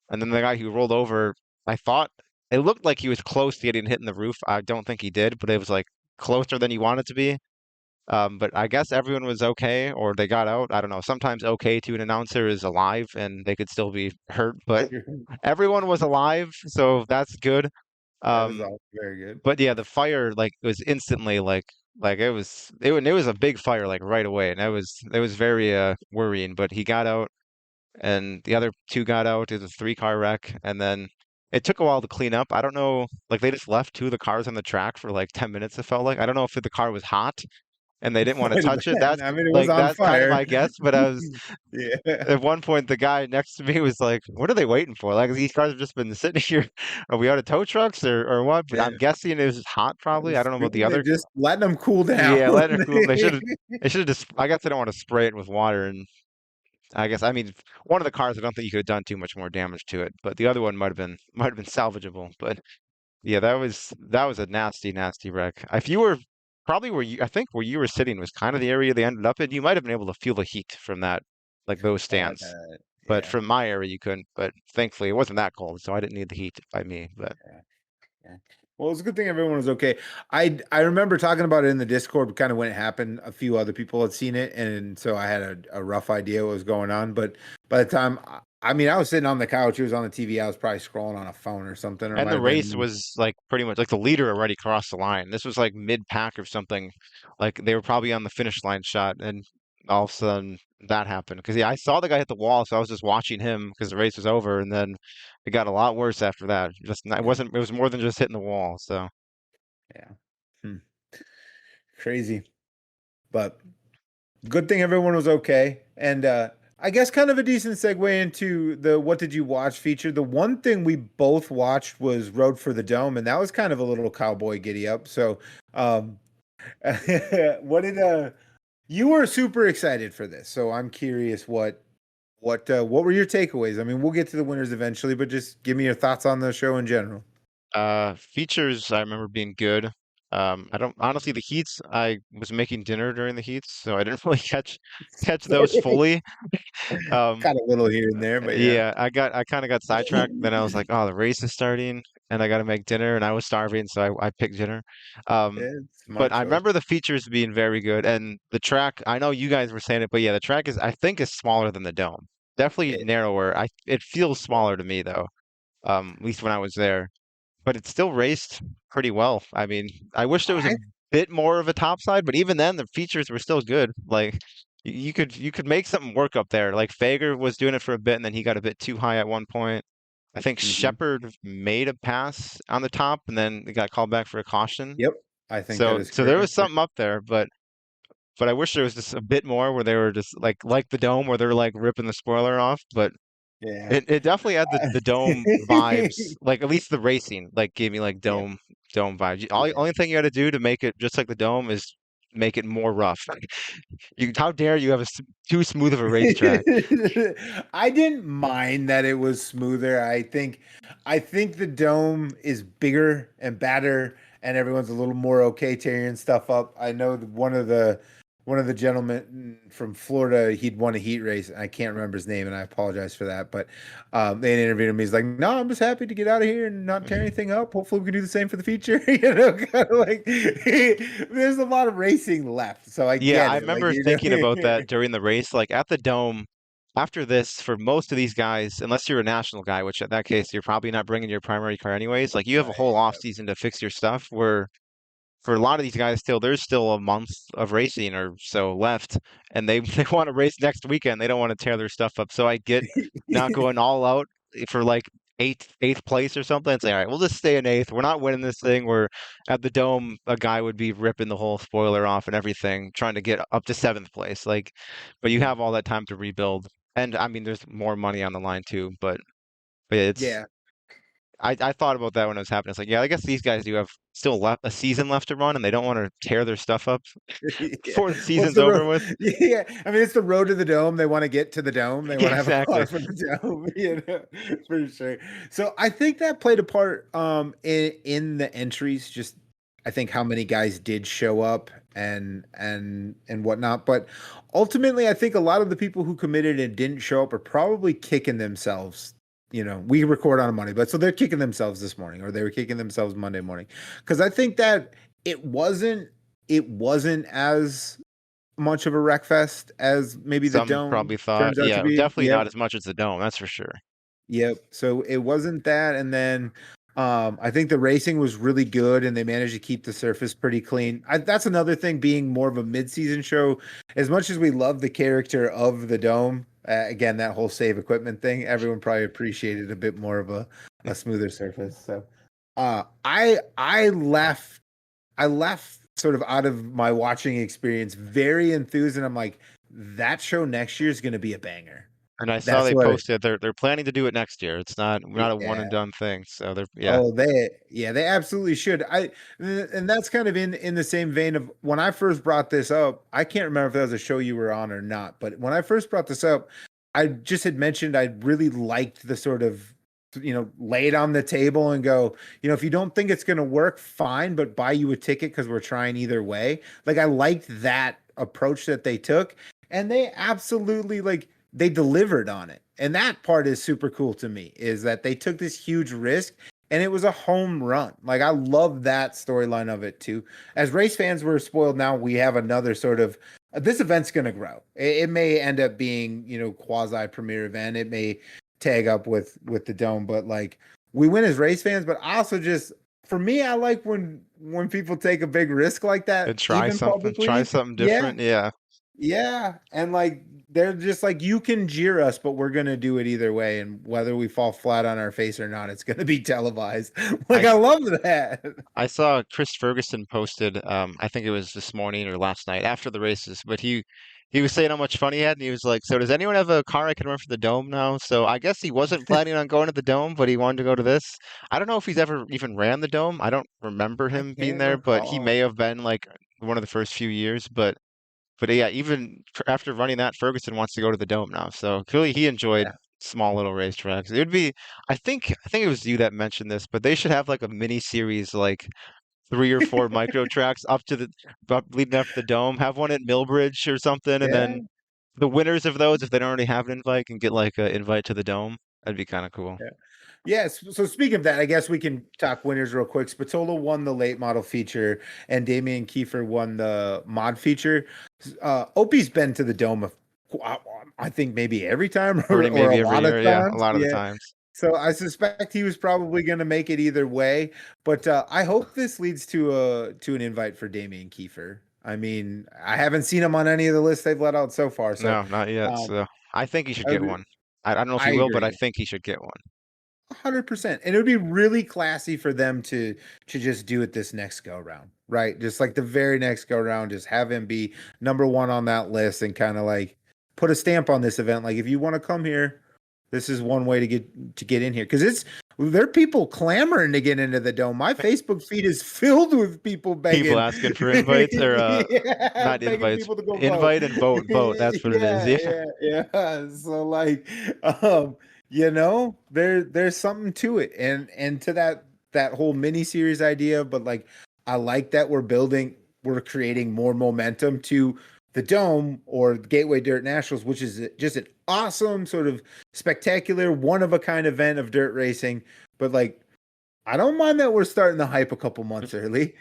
And then the guy who rolled over, I thought it looked like he was close to getting hit in the roof. I don't think he did, but it was like closer than he wanted to be. But I guess everyone was okay, or they got out. I don't know. Sometimes okay to an announcer is alive, and they could still be hurt, but everyone was alive, so that's good. That is Um, all very good. but yeah, the fire like was instantly like it was a big fire like right away, and it was very worrying. But he got out, and the other two got out. It was a three-car wreck, and then it took a while to clean up. I don't know, like they just left two of the cars on the track for like 10 minutes, it felt like. I don't know if the car was hot and they didn't want to Might have touch it. been. That's I mean, it was like on that's kind of fire. my guess, but I was Yeah. at one point the guy next to me was like, "What are they waiting for? Like these cars have just been sitting here. Are we out of tow trucks or what?" But Yeah. I'm guessing it was hot probably. I don't know about the They're other. just letting them cool down. Yeah, let it cool. They should have just. I guess they don't want to spray it with water, and I guess I mean one of the cars. I don't think you could have done too much more damage to it, but the other one might have been salvageable. But yeah, that was a nasty wreck. If you were probably where you, I think where you were sitting was kind of the area they ended up in. You might have been able to feel the heat from that, like those Oh, I stands. bet. But Yeah. from my area, you couldn't. But thankfully, it wasn't that cold, so I didn't need the heat by me. But Yeah. Yeah. Well, it's a good thing everyone was okay. I remember talking about it in the Discord, kind of when it happened. A few other people had seen it, and so I had a rough idea what was going on. But by the time, I mean, I was sitting on the couch. It was on the TV. I was probably scrolling on a phone or something, or it and might the have race been. was like pretty much like the leader already crossed the line. This was like mid-pack or something. Like they were probably on the finish line shot, and all of a sudden that happened. Because yeah, I saw the guy hit the wall, so I was just watching him because the race was over, and then it got a lot worse after that. It Yeah. wasn't. It was more than just hitting the wall. So. Yeah. Hmm. Crazy, but good thing everyone was okay. And I guess kind of a decent segue into the what did you watch feature. The one thing we both watched was Road for the Dome, and that was kind of a little cowboy giddy up. So, um, what did you were super excited for this? So I'm curious what were your takeaways? I mean, we'll get to the winners eventually, but just give me your thoughts on the show in general. Features I remember being good. I don't honestly the heats. I was making dinner during the heats, so I didn't really catch those fully. Um, Kind of little here and there, but yeah. yeah, I kind of got sidetracked. Then I was like, oh, the race is starting, and I got to make dinner, and I was starving, so I picked dinner. Um, Yeah, but smart I choice. remember the features being very good, and the track. I know you guys were saying it, but yeah, the track is I think is smaller than the dome. Definitely It, narrower. I it feels smaller to me though. At least when I was there, but it still raced pretty well. I mean, I wish there was a I bit more of a top side, but even then, the features were still good. Like you could make something work up there. Like Fager was doing it for a bit, and then he got a bit too high at one point. I think mhm. Shepard made a pass on the top, and then it got called back for a caution. Yep, I think that is So there was correct. something up there, but I wish there was just a bit more where they were just like the dome where they're like ripping the spoiler off. But Yeah. it definitely had the dome vibes, like at least the racing, like gave me like Yeah. dome vibes. Yeah. Only thing you got to do to make it just like the dome is make it more rough. You, how dare you have too smooth of a racetrack? I didn't mind that it was smoother. I think the dome is bigger and badder and everyone's a little more okay tearing stuff up. I know one of the gentlemen from Florida, he'd won a heat race, and I can't remember his name, and I apologize for that. But they interviewed him. He's like, "No, I'm just happy to get out of here and not tear anything up. Hopefully, we can do the same for the future." Kind of like there's a lot of racing left, so I Yeah, get I it. Like remember thinking about know, that during the race. Like at the dome, after this, for most of these guys, unless you're a national guy, which in that case you're probably not bringing your primary car anyways. Like you have a whole right? off season to fix your stuff. Where for a lot of these guys still there's still a month of racing or so left and they they want to race next weekend. They don't want to tear their stuff up. So I get not going all out for like eighth place or something. It's like, all right, we'll just stay in eighth. We're not winning this thing. Where at the dome a guy would be ripping the whole spoiler off and everything, trying to get up to seventh place. Like, but you have all that time to rebuild. And I mean there's more money on the line too, but it's Yeah. I thought about that when it was happening. It's like, yeah, I guess these guys do have still left a season left to run, and they don't want to tear their stuff up Yeah. before the What's season's the road? over with. Yeah, I mean, it's the road to the dome. They want to get to the dome. They Yeah, want to have a car exactly. for the dome, for sure. So I think that played a part in the entries. Just I think how many guys did show up and whatnot. But ultimately, I think a lot of the people who committed and didn't show up are probably kicking themselves. We record on a Monday, but so they're kicking themselves this morning, or they were kicking themselves Monday morning, because I think that it wasn't. it wasn't as much of a wreck fest as maybe the Some dome probably thought, turns out to yeah, be. definitely Yep. not as much as the dome, that's for sure. Yep. So it wasn't that. And then I think the racing was really good and they managed to keep the surface pretty clean. That's another thing being more of a mid-season show. As much as we love the character of the dome, again, that whole save equipment thing, everyone probably appreciated a bit more of a smoother surface. So I left sort of out of my watching experience very enthused, and I'm like, that show next year is going to be a banger. And I saw That's they what. posted they're planning to do it next year. It's not a one and Yeah. done thing. So yeah. Oh, they absolutely should. And that's kind of in the same vein of when I first brought this up. I can't remember if that was a show you were on or not, but when I first brought this up, I just had mentioned I really liked the sort of, lay it on the table and go, if you don't think it's going to work, fine, but buy you a ticket because we're trying either way. Like I liked that approach that they took, and they absolutely they delivered on it. And that part is super cool to me, is that they took this huge risk and it was a home run. Like I love that storyline of it too. As race fans, we're spoiled now. We have another sort of this event's going to grow. It may end up being, quasi premier event. It may tag up with the dome, but like we win as race fans, but I also just for me, I like when people take a big risk like that, And try even something, try publicly. something Yeah. different. Yeah. Yeah, and like they're just like you can jeer us, but we're gonna do it either way, and whether we fall flat on our face or not, it's gonna be televised. Like I I love that. I saw Chris Ferguson posted, I think it was this morning or last night after the races, but he was saying how much fun he had, and he was like, "So does anyone have a car I can run for the dome now?" So I guess he wasn't planning on going to the dome, but he wanted to go to this. I don't know if he's ever even ran the dome. I don't remember I him being can't there, but he may recall. have been like one of the first few years. But yeah, even after running that, Ferguson wants to go to the dome now. So clearly he enjoyed Yeah. small little racetracks. It would be, I think it was you that mentioned this, but they should have like a mini series, like 3 or 4 micro tracks up leading up to the dome. Have one at Millbridge or something, and Yeah. then the winners of those, if they don't already have an invite, can get like an invite to the dome. That'd be kind of cool. Yeah. Yes. So speaking of that, I guess we can talk winners real quick. Spatola won the late model feature, and Damian Kiefer won the mod feature. Opie's been to the dome I think maybe every time or a Maybe every lot of year, yeah, a times. lot of the Yeah. times. So I suspect he was probably going to make it either way, but I hope this leads to an invite for Damian Kiefer. I mean, I haven't seen him on any of the lists they've let out so far, so No, not yet. um, So I think he should I get would, one. I don't know if I he will, but I agree. think he should get one. 100%. And it would be really classy for them to just do it this next go round, right? Just like the very next go round, just have him be number one on that list and kind of like put a stamp on this event. Like if you want to come here, this is one way to get in here because there are people clamoring to get into the dome. My Facebook feed is filled with people People begging, asking for invites or yeah, not begging invites, people to go vote. invite and vote. That's what it is. Yeah, Yeah. yeah. So like, there's something to it, and to that whole mini series idea. But like, I like that we're creating more momentum to the Dome or Gateway Dirt Nationals, which is just an awesome sort of spectacular, one of a kind event of dirt racing. But like, I don't mind that we're starting the hype a couple months early.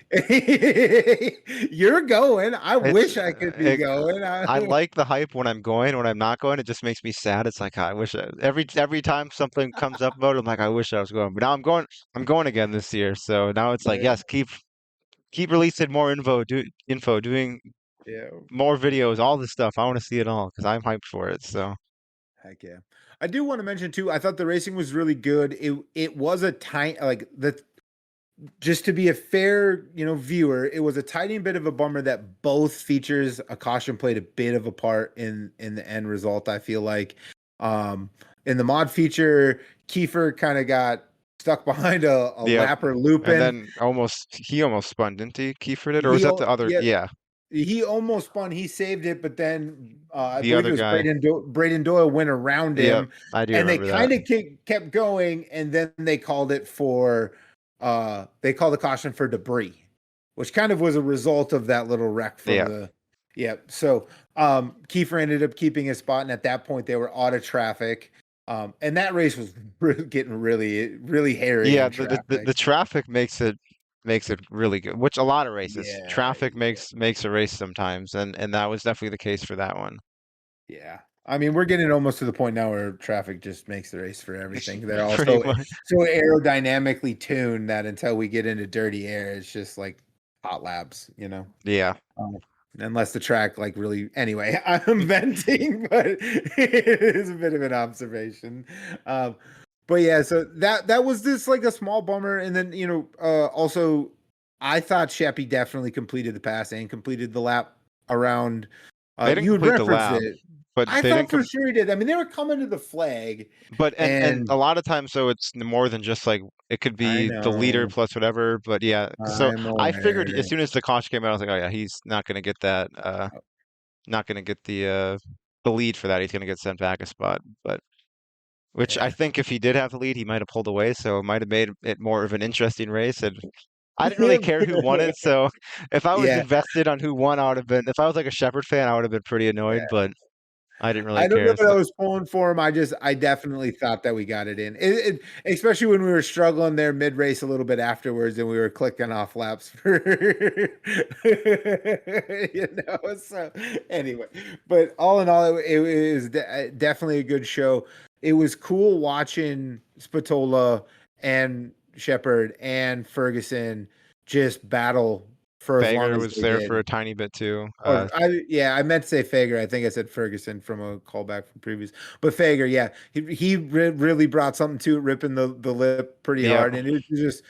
You're going. I It's wish I could be going. I like the hype when I'm going. When I'm not going, it just makes me sad. It's like I wish every time something comes up about it, I'm like, I wish I was going. But now I'm going. I'm going again this year. So now it's like, Yeah, yes, keep releasing more info, doing yeah. more videos, all this stuff. I want to see it all because I'm hyped for it. So Heck yeah. I do want to mention too, I thought the racing was really good. It was a tiny like the just to be a fair, viewer, it was a tiny bit of a bummer that both features a caution played a bit of a part in the end result. I feel like um in the mod feature, Kiefer kind of got stuck behind a yeah, lapper and looping. then he almost spun, didn't he? Kiefer did, or was He that the other? Yeah, Yeah, he almost spun. He saved it, but then I the believe it other was guy. Braden Doyle went around Yep, him, I do and they remember that. kind of kept going, and then they called it for they called the caution for debris, which kind of was a result of that little wreck from Yeah. the So Kiefer ended up keeping his spot, and at that point they were out of traffic. And that race was getting really, really hairy Yeah, in traffic. the traffic makes it makes it really good, which a lot of races. Yeah, Traffic yeah, makes a race sometimes, and that was definitely the case for that one. yeah. I mean, we're getting almost to the point now where traffic just makes the race for everything. They're all Pretty so much. so aerodynamically tuned that until we get into dirty air, it's just like hot laps, you know. Yeah. Um, unless the track like really anyway, I'm venting, but it is a bit of an observation. Um, but yeah, so that was this like a small bummer, and then also I thought Sheppy definitely completed the pass and completed the lap around. They didn't You had complete the referenced lap, it. but I they thought didn't for sure he did. I mean, they were coming to the flag, But and and a lot of times, so it's more than just like it could I be the leader know plus whatever. But yeah, so I'm I figured aware. as soon as the caution came out, I was like, oh yeah, he's not gonna get that. Not gonna get the lead for that. He's gonna get sent back a spot. But which I Yeah. think if he did have the lead, he might have pulled away. So it might have made it more of an interesting race. And I didn't really care who won it. So if I was Yeah. invested on who won, I would have been. If I was like a Shepherd fan, I would have been pretty annoyed. But I didn't really I don't know care. that I So was pulling for him. I definitely thought that we got it in. Especially when we were struggling there mid race a little bit afterwards, and we were clicking off laps for, So anyway, but all in all, it was definitely a good show. It was cool watching Spatola and Shepard and Ferguson just battle for as long Fager as was they there for did. a tiny bit too. Or I meant to say Fager. I think I said Ferguson from a callback from previous, but Fager, yeah, he really brought something to it, ripping the lip pretty Yep. hard, and it was just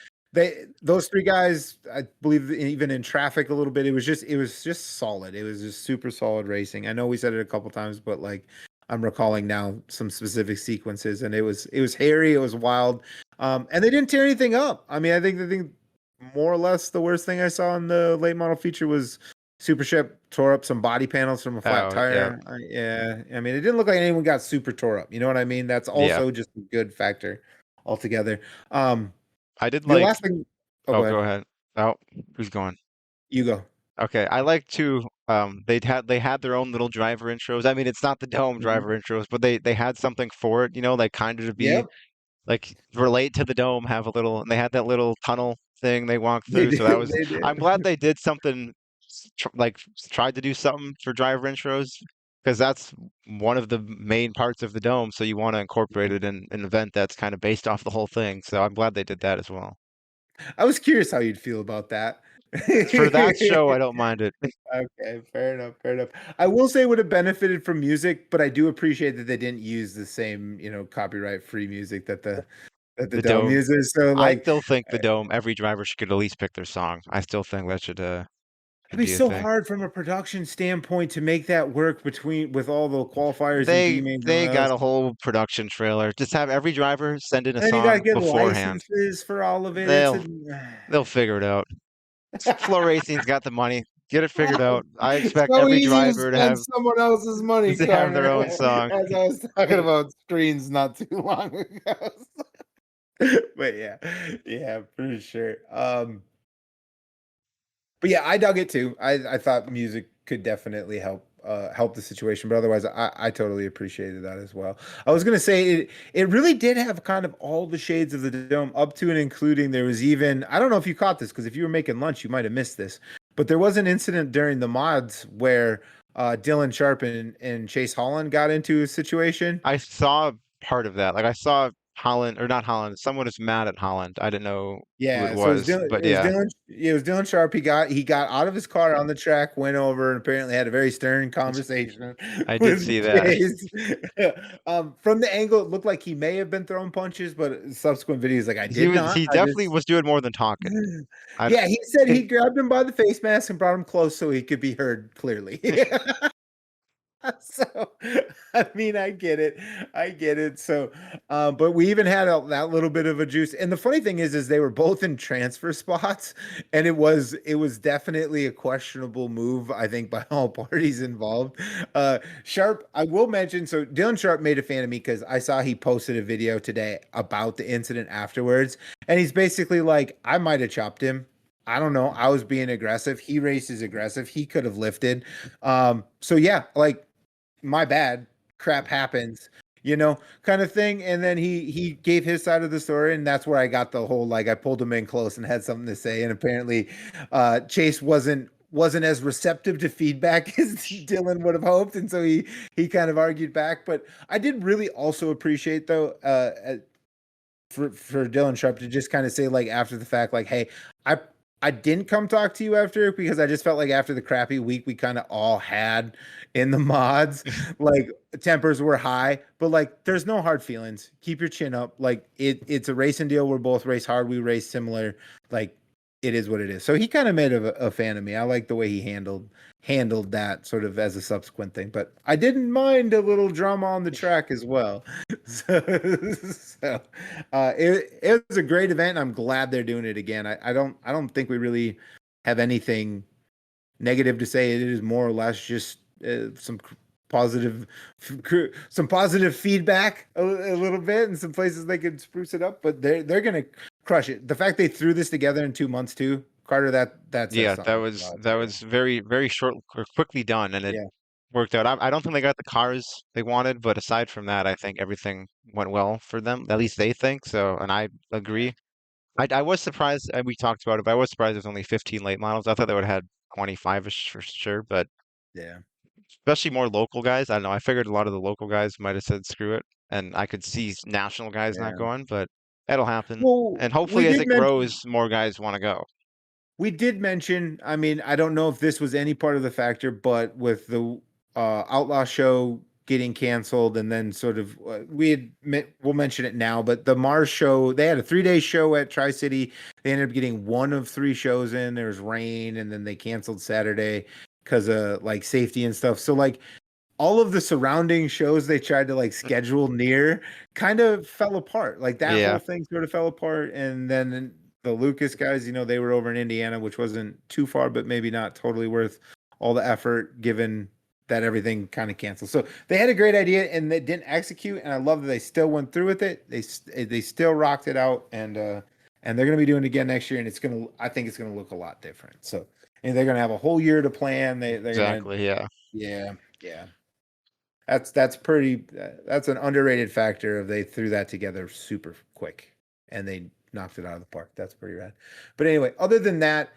those three guys. I believe even in traffic a little bit, it was just solid. It was just super solid racing. I know we said it a couple times, but like I'm recalling now some specific sequences, and it was hairy, it was wild, and they didn't tear anything up. I mean, I think the thing more or less the worst thing I saw in the late model feature was Super Shep tore up some body panels from a flat Oh, yeah. tire. Yeah, I mean, it didn't look like anyone got super tore up. You know what I mean? That's Yeah. also just a good factor altogether. I did The like, last thing. Oh, go oh, ahead. go ahead. Oh, who's going? You go. Okay. I like to, they had their own little driver intros. I mean, it's not the Dome Mhm. driver intros, but they had something for it, like kind of to be Yep, like relate to the Dome, have a little, and they had that little tunnel thing they walked they through. So that did. was, They I'm did. glad they did something like tried to do something for driver intros because that's one of the main parts of the Dome. So you want to incorporate it in an event that's kind of based off the whole thing. So I'm glad they did that as well. I was curious how you'd feel about that. For that show, I don't mind it. Okay, fair enough, fair enough. I will say it would have benefited from music, but I do appreciate that they didn't use the same, copyright free music that the The Dome Dome, uses. So I like still think the Dome, every driver should get at least pick their song. I still think that it'd should be be a so thing. hard from a production standpoint to make that work with all the qualifiers and D They mains and they all got else. a whole production trailer. Just have every driver send in a And then you gotta song get beforehand. licenses for all of it. It's They'll a they'll figure it out. Flow Racing's got the money. Get it figured out. I expect so every easy to driver spend someone else's money, to have their Connor. own song. As I was talking about screens not too long ago. But yeah, yeah, for sure. But yeah, I dug it too. I thought music could definitely help the situation, but otherwise I totally appreciated that as well. I was gonna say it really did have kind of all the shades of the Dome up to and including there was even I don't know if you caught this because if you were making lunch you might have missed this, but there was an incident during the mods where Dylan Sharp and Chase Holland got into a situation. I saw part of that. Like I saw Holland or not Holland. Someone was mad at Holland. I didn't know who it Yeah, so was, but yeah, It was Dylan Sharp. He got out of his car on the track, went over, and apparently had a very stern conversation I did with see that. Chase. From the angle, it looked like he may have been throwing punches, but subsequent videos, like I did not. He I definitely just was doing more than talking. I yeah, he said he and grabbed him by the face mask and brought him close so he could be heard clearly. So, I mean, I get it. I get it. So, but we even had that little bit of a juice. And the funny thing is they were both in transfer spots, and it was definitely a questionable move, I think, by all parties involved. Sharp, I will mention. So, Dylan Sharp made a fan of me because I saw he posted a video today about the incident afterwards, and he's basically like, I might have chopped him. I don't know. I was being aggressive. He races aggressive. He could have lifted. So yeah, like my bad. Crap happens. kind of thing. And then he gave his side of the story, and that's where I got the whole like I pulled him in close and had something to say. And apparently, Chase wasn't as receptive to feedback as Dylan would have hoped, and so he kind of argued back. But I did really also appreciate though. For Dylan Sharp to just kind of say like after the fact, like, hey, I didn't come talk to you after because I just felt like after the crappy week we kind of all had in the mods, like tempers were high, but like there's no hard feelings. Keep your chin up. Like it's a racing deal. We're both race hard. We race similar. Like it is what it is. So he kind of made a fan of me. I like the way he handled that sort of as a subsequent thing. But I didn't mind a little drama on the track as well. So it was a great event. I'm glad they're doing it again. I don't think we really have anything negative to say. It is more or less just some positive feedback a little bit and some places they could spruce it up, but they're gonna crush it. The fact they threw this together in 2 months too, Carter, that says Yeah, something that was very very short or quickly done, and it yeah. worked out. I don't think they got the cars they wanted, but aside from that, I think everything went well for them. At least they think so, and I agree. I was surprised, and we talked about it, but I was surprised there's only 15 late models. I thought they would have had 25-ish for sure, but Yeah. especially more local guys. I don't know. I figured a lot of the local guys might have said screw it, and I could see national guys not Yeah. going, but that'll happen. Well, And we hopefully, as did it mention grows, more guys want to go. we did mention, I mean, I don't know if this was any part of the factor, but with the Outlaw show getting canceled and then sort of we'll mention it now, but the Mars show, they had a 3-day show at Tri-City. They ended up getting one of 3 shows in. There was rain, and then they canceled Saturday because of like safety and stuff. So like all of the surrounding shows they tried to like schedule near kind of fell apart. Like that Yeah, whole thing sort of fell apart. And then the Lucas guys, they were over in Indiana, which wasn't too far, but maybe not totally worth all the effort given that everything kind of canceled. So they had a great idea and they didn't execute. And I love that they still went through with it. They still rocked it out, and they're going to be doing it again next year. And I think it's going to look a lot different. So, and they're going to have a whole year to plan. They're going to, exactly. Yeah. yeah. That's pretty. That's an underrated factor of they threw that together super quick and they knocked it out of the park. That's pretty rad. But anyway, other than that,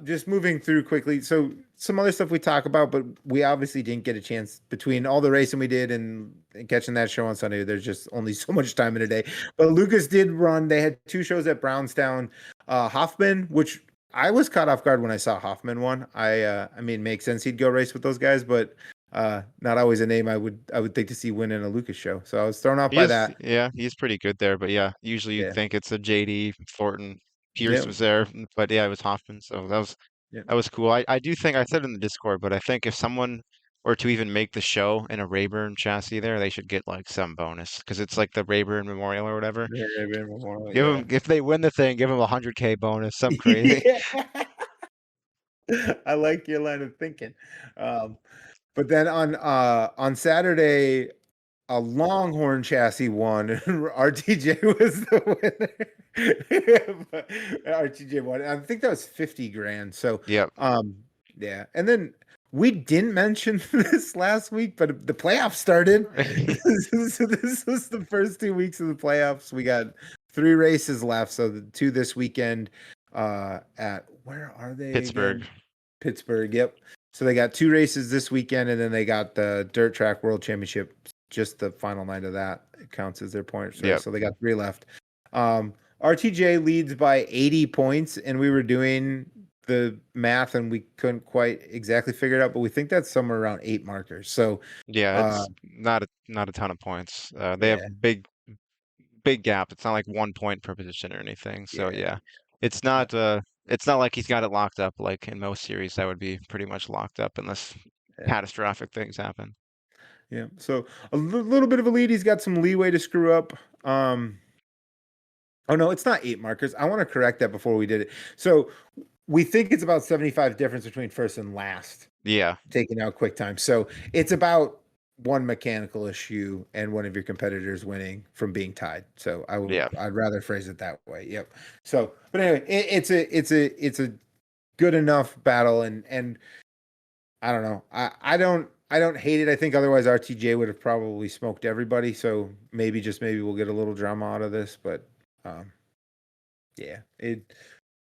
just moving through quickly. So some other stuff we talk about, but we obviously didn't get a chance between all the racing we did and catching that show on Sunday. There's just only so much time in a day. But Lucas did run. They had 2 shows at Brownstown. Hoffman, which I was caught off guard when I saw Hoffman won. I mean, it makes sense he'd go race with those guys, but not always a name I would think to see win in a Lucas show. So I was thrown off by that. Yeah, he's pretty good there, but yeah, usually you'd Yeah. think it's a JD, Thornton, Pierce Yeah. was there, but yeah, it was Hoffman, so Yeah. that was cool. I do think I said in the Discord, but I think if someone were to even make the show in a Rayburn chassis there, they should get like some bonus because it's like the Rayburn Memorial or whatever. Give Yeah. them if they win the thing, give them a 100K bonus, some crazy. Yeah. I like your line of thinking. But then on Saturday, a Longhorn chassis won, and RTJ was the winner. But RTJ won. I think that was 50 grand. So Yep. yeah. And then we didn't mention this last week, but the playoffs started. So this was the first 2 weeks of the playoffs. We got 3 races left. So the 2 this weekend at where are they? Pittsburgh. Again? Pittsburgh, yep. So they got 2 races this weekend, and then they got the Dirt Track World Championship. Just the final night of that counts as their points. Right? Yep. So they got 3 left. RTJ leads by 80 points, and we were doing the math, and we couldn't quite exactly figure it out, but we think that's somewhere around 8 markers. So Yeah, it's not a ton of points. They yeah. have big gap. It's not like 1 point per position or anything. So Yeah. yeah, it's not like he's got it locked up like in most series. That would be pretty much locked up unless catastrophic things happen. Yeah. So a little bit of a lead. He's got some leeway to screw up. Oh no, it's not 8 markers. I want to correct that before we did it. So we think it's about 75 difference between first and last. Yeah. Taking out quick time. So it's about 1 mechanical issue and one of your competitors winning from being tied. So I'd rather phrase it that way. Yep. So, but anyway, it's a good enough battle, and I don't know. I don't hate it. I think otherwise RTJ would have probably smoked everybody. So maybe we'll get a little drama out of this. But yeah,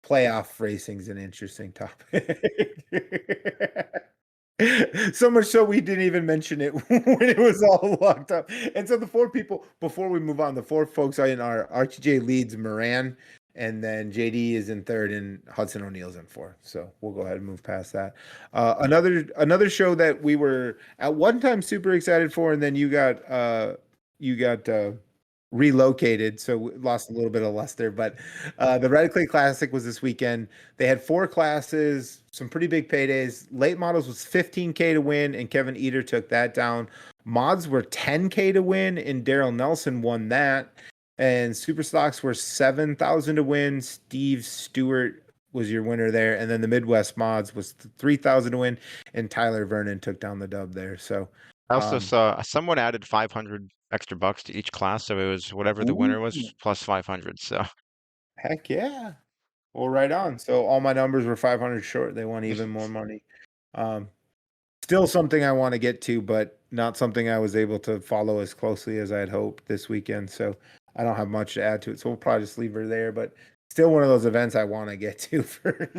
playoff racing's an interesting topic. So much so we didn't even mention it when it was all locked up. And so the 4 people, before we move on, the 4 folks are in our RTJ leads Moran, and then JD is in 3rd, and Hudson O'Neill's in 4th. So we'll go ahead and move past that. Another show that we were at one time super excited for, and then you got relocated, so we lost a little bit of luster. But the Red Clay Classic was this weekend. They had 4 classes, some pretty big paydays. Late models was $15K to win, and Kevin Eater took that down. Mods were $10K to win, and Daryl Nelson won that. And super stocks were $7,000 to win. Steve Stewart was your winner there, and then the Midwest mods was $3,000 to win, and Tyler Vernon took down the dub there. So I also saw someone added 500 extra bucks to each class, so it was whatever the winner was plus 500. So heck yeah. Well, right on. So all my numbers were 500 short. They won even more money. Still something I want to get to, but not something I was able to follow as closely as I had hoped this weekend. So I don't have much to add to it. So we'll probably just leave her there, but still one of those events I want to get to for.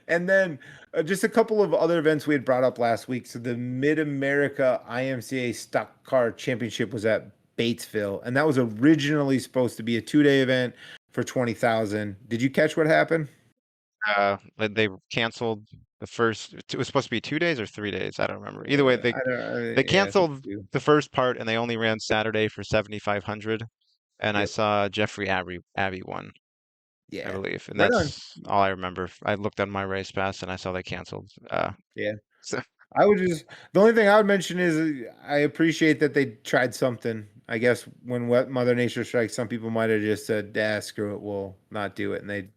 And then just a couple of other events we had brought up last week. So the Mid-America IMCA Stock Car Championship was at Batesville, and that was originally supposed to be a 2-day event for 20,000. Did you catch what happened? they canceled the first. It was supposed to be 2 days or 3 days. I don't remember. Either way, they canceled the first part, and they only ran Saturday for 7,500. And I saw Jeffrey Abbey won. Yeah, I believe, and right that's all I remember. I looked on my race pass and I saw they canceled. Yeah. So I would just, the only thing I would mention is I appreciate that they tried something. I guess when Mother Nature strikes, some people might have just said, screw it, we'll not do it. And they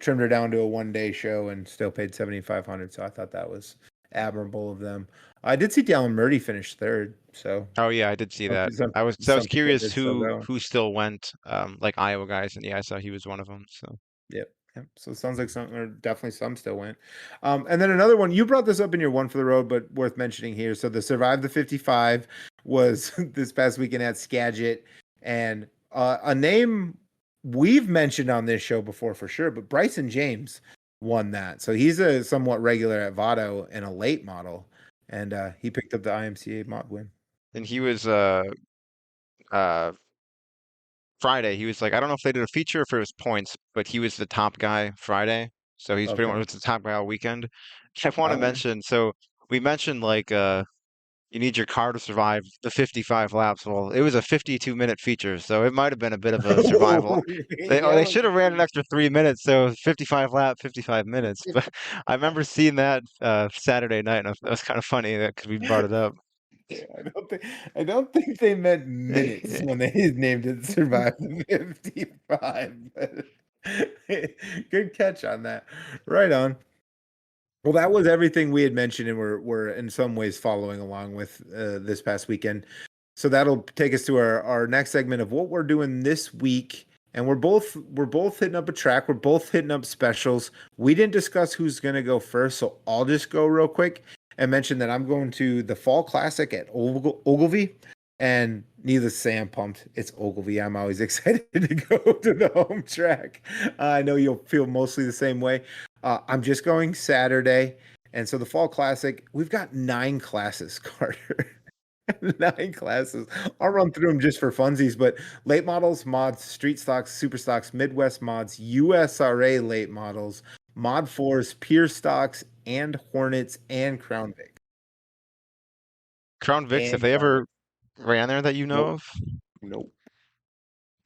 trimmed her down to a 1-day show and still paid 7,500. So I thought that was admirable of them. I did see Dallin Murdy finish 3rd. So oh yeah, I did see that. I was curious who still went, like Iowa guys, and yeah, I saw he was one of them. So Yep. So it sounds like definitely some still went. And then another one, you brought this up in your one for the road, but worth mentioning here. So the Survive the 55 was this past weekend at Skagit, and a name we've mentioned on this show before for sure, but Bryson James won that. So he's a somewhat regular at Vado and a late model, and he picked up the IMCA mod win. and he was Friday. He was like, I don't know if they did a feature or if it was points, but he was the top guy Friday. So he's pretty much the top guy all weekend. I want to mention, so we mentioned like you need your car to survive the 55 laps. Well, it was a 52-minute feature, so it might have been a bit of a survival. They should have ran an extra 3 minutes, so 55 lap, 55 minutes. But I remember seeing that Saturday night, and that was kind of funny because we brought it up. Yeah, I don't think they meant minutes when they named it Survive the 55. But good catch on that. Right on. Well, that was everything we had mentioned, and we're in some ways following along with this past weekend. So that'll take us to our next segment of what we're doing this week. And we're both hitting up a track. We're both hitting up specials. We didn't discuss who's gonna go first, so I'll just go real quick and mention that I'm going to the Fall Classic at Ogilvie, and needless to say, I'm pumped. It's Ogilvie. I'm always excited to go to the home track. I know you'll feel mostly the same way. I'm just going Saturday, and so the Fall Classic, we've got 9 classes, Carter. 9 classes. I'll run through them just for funsies, but late models, mods, street stocks, super stocks, Midwest mods, USRA late models, Mod 4s, Pure stocks, and Hornets, and Crown Vic. Crown Vics, if they ever ran there that you know of? Nope.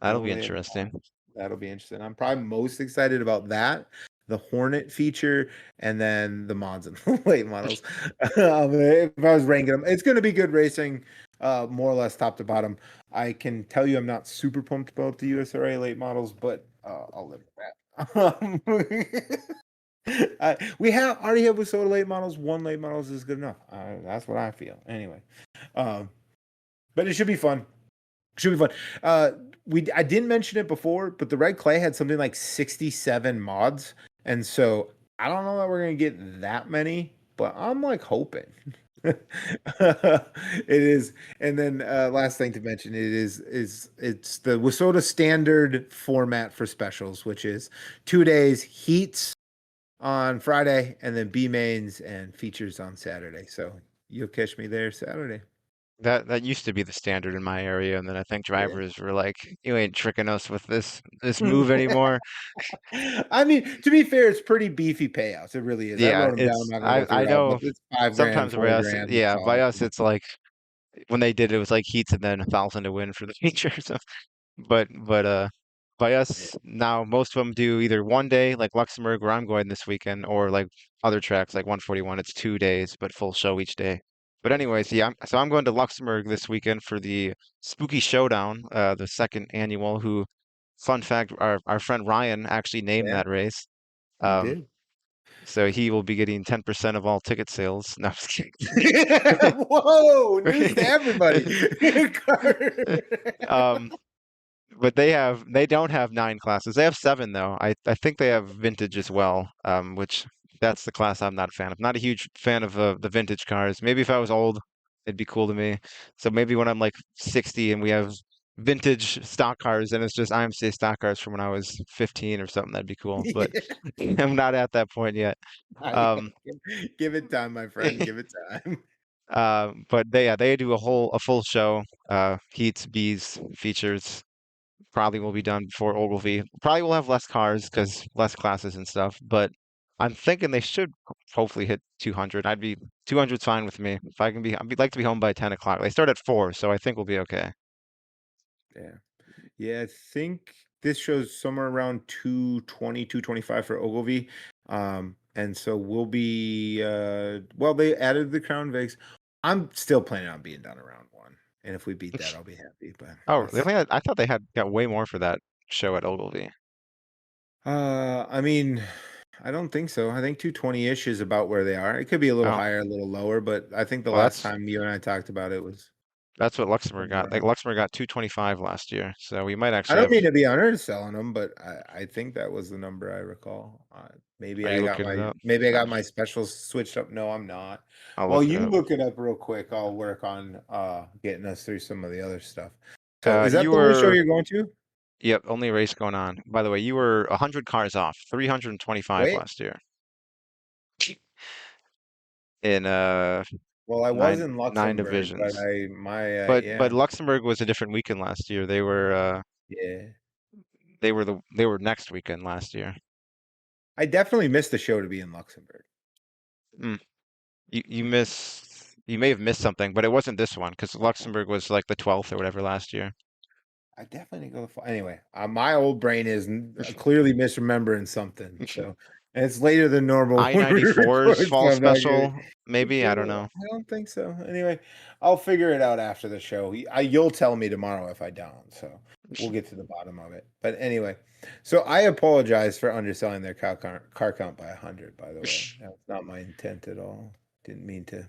That'll be interesting. That'll be interesting. I'm probably most excited about that, the Hornet feature, and then the mods and the late models. If I was ranking them, it's going to be good racing, more or less top to bottom. I can tell you I'm not super pumped about the USRA late models, but I'll live with that. We already have with soda late models. 1 late models is good enough. That's what I feel. Anyway, but it should be fun. I didn't mention it before, but the Red Clay had something like 67 mods, and so I don't know that we're gonna get that many but I'm like hoping. It is, and then last thing to mention, it's the WISSOTA standard format for specials, which is 2 days heats on Friday and then B mains and features on Saturday. So you'll catch me there Saturday. That used to be the standard in my area, and then I think Yeah. drivers were like, "You ain't tricking us with this move anymore." I mean, to be fair, it's pretty beefy payouts. It really is. I Yeah, wrote them down. I'm it's not gonna go through I it all, but know it's 5 grand, sometimes by four us, grand. That's yeah, all by it us is. it's like when they did it was like heats and then 1,000 to win for the feature. So, but by Yeah. us now most of them do either one day like Luxembourg where I'm going this weekend, or like other tracks like 141. It's 2 days but full show each day. But anyways, yeah, so I'm going to Luxembourg this weekend for the Spooky Showdown, the second annual. Who, fun fact, our friend Ryan actually named Yeah, that race. he Um, did. so he will be getting 10% of all ticket sales. No, I'm just kidding. Whoa, news to everybody. Um, but they don't have 9 classes. They have 7 though. I think they have vintage as well. Which that's the class I'm not a fan of. Not a huge fan of the vintage cars. Maybe if I was old, it'd be cool to me. So maybe when I'm like 60 and we have vintage stock cars and it's just IMCA stock cars from when I was 15 or something, that'd be cool. But I'm not at that point yet. Um, Give it time, my friend. Give it time. but they do a full show, heats, bees, features. Probably will be done before Ogilvy. Probably will have less cars because less classes and stuff. But I'm thinking they should hopefully hit 200. 200's fine with me. If I can I'd like to be home by 10 o'clock. They start at 4, so I think we'll be okay. Yeah. Yeah, I think this shows somewhere around 220, 225 for Ogilvy. And so we'll be well, they added the Crown Vics. I'm still planning on being done around 1. And if we beat that, I'll be happy. But Oh, that's I thought they had got way more for that show at Ogilvy. I mean, I don't think so. I think 220-ish is about where they are. It could be a little Oh, higher, a little lower, but I think the well, last time you and I talked about it was that's what Luxembourg somewhere got. Like around. Luxembourg got 225 last year, so we might I actually don't have. mean to be underselling them, but I think that was the number I recall. Maybe Are I you got looking it up? my specials switched up. No, I'm not. I'll Well, look it you up. look it up real quick. I'll work on getting us through some of the other stuff. So is that You the only show were you're going to? Yep, only race going on. By the way, you were 100 cars off, 325 Wait. last year in Well, I was nine in nine Luxembourg, but divisions. yeah, But Luxembourg was a different weekend last year. yeah. They were next weekend last year. I definitely missed the show to be in Luxembourg. Mm. You may have missed something, but it wasn't this one because Luxembourg was like the 12th or whatever last year. I definitely didn't go the anyway. My old brain is clearly misremembering something. So and it's later than normal when we I-94's record, so fall I'm not gonna special, maybe. I don't know. I don't think so. Anyway, I'll figure it out after the show. You'll tell me tomorrow if I don't. So we'll get to the bottom of it. But anyway, so I apologize for underselling their car count by 100. By the way, that's not my intent at all. Didn't mean to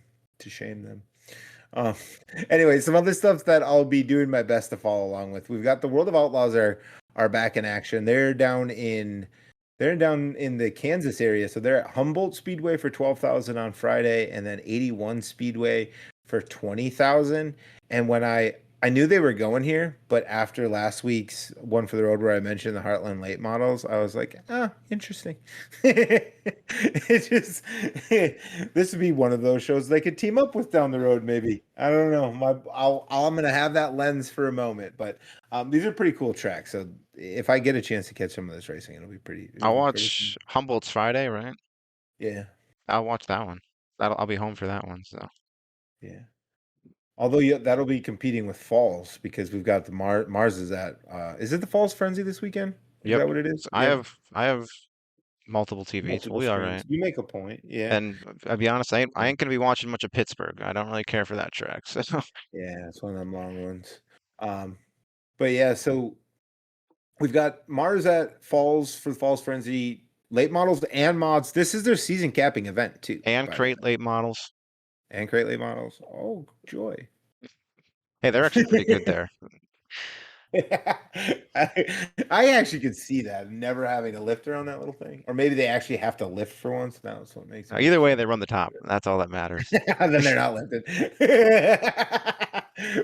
shame them. Um, anyway, some other stuff that I'll be doing my best to follow along with. We've got the World of Outlaws are back in action. They're down in the Kansas area, so they're at Humboldt Speedway for 12,000 on Friday, and then 81 Speedway for 20,000. And when I knew they were going here, but after last week's one for the road where I mentioned the Heartland late models, I was like, interesting. It just this would be one of those shows they could team up with down the road, maybe. I don't know. I'm gonna have that lens for a moment, but these are pretty cool tracks. So if I get a chance to catch some of this racing, it'll be pretty. I'll It'll be pretty fun. watch Humboldt's Friday, right? Yeah, I'll watch that one. I'll be home for that one. So yeah. Although that'll be competing with Falls because we've got the Mars is at. Is it the Falls Frenzy this weekend? Is yep. that what it is? So Yeah. I have multiple TVs. Multiple We'll be all screens. right. You make a point. Yeah. And I'll be honest, I ain't gonna be watching much of Pittsburgh. I don't really care for that track. So Yeah, it's one of them long ones. But yeah, so we've got Mars at Falls for the Falls Frenzy, late models and mods. This is their season capping event too. and by the crate way. late models. And crate late models. Oh, joy. Hey, they're actually pretty good there. I actually could see that never having a lifter on that little thing, or maybe they actually have to lift for once now, so it makes it Either way, interesting. they run the top. That's all that matters. Then they're not lifted.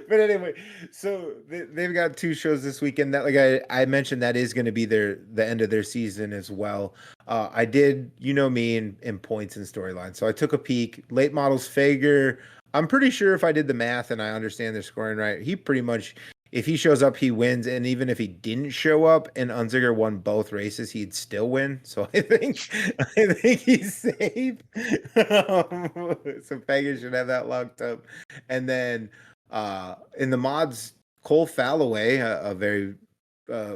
But anyway, so they've got two shows this weekend. That, like I mentioned, that is going to be the end of their season as well. I did, you know me, in points and storylines. So I took a peek. Late models Fager. I'm pretty sure if I did the math and I understand their scoring right, he pretty much, if he shows up, he wins. And even if he didn't show up and Unziger won both races, he'd still win. So I think he's safe. So Fager should have that locked up. And then in the mods, Cole Falloway, a very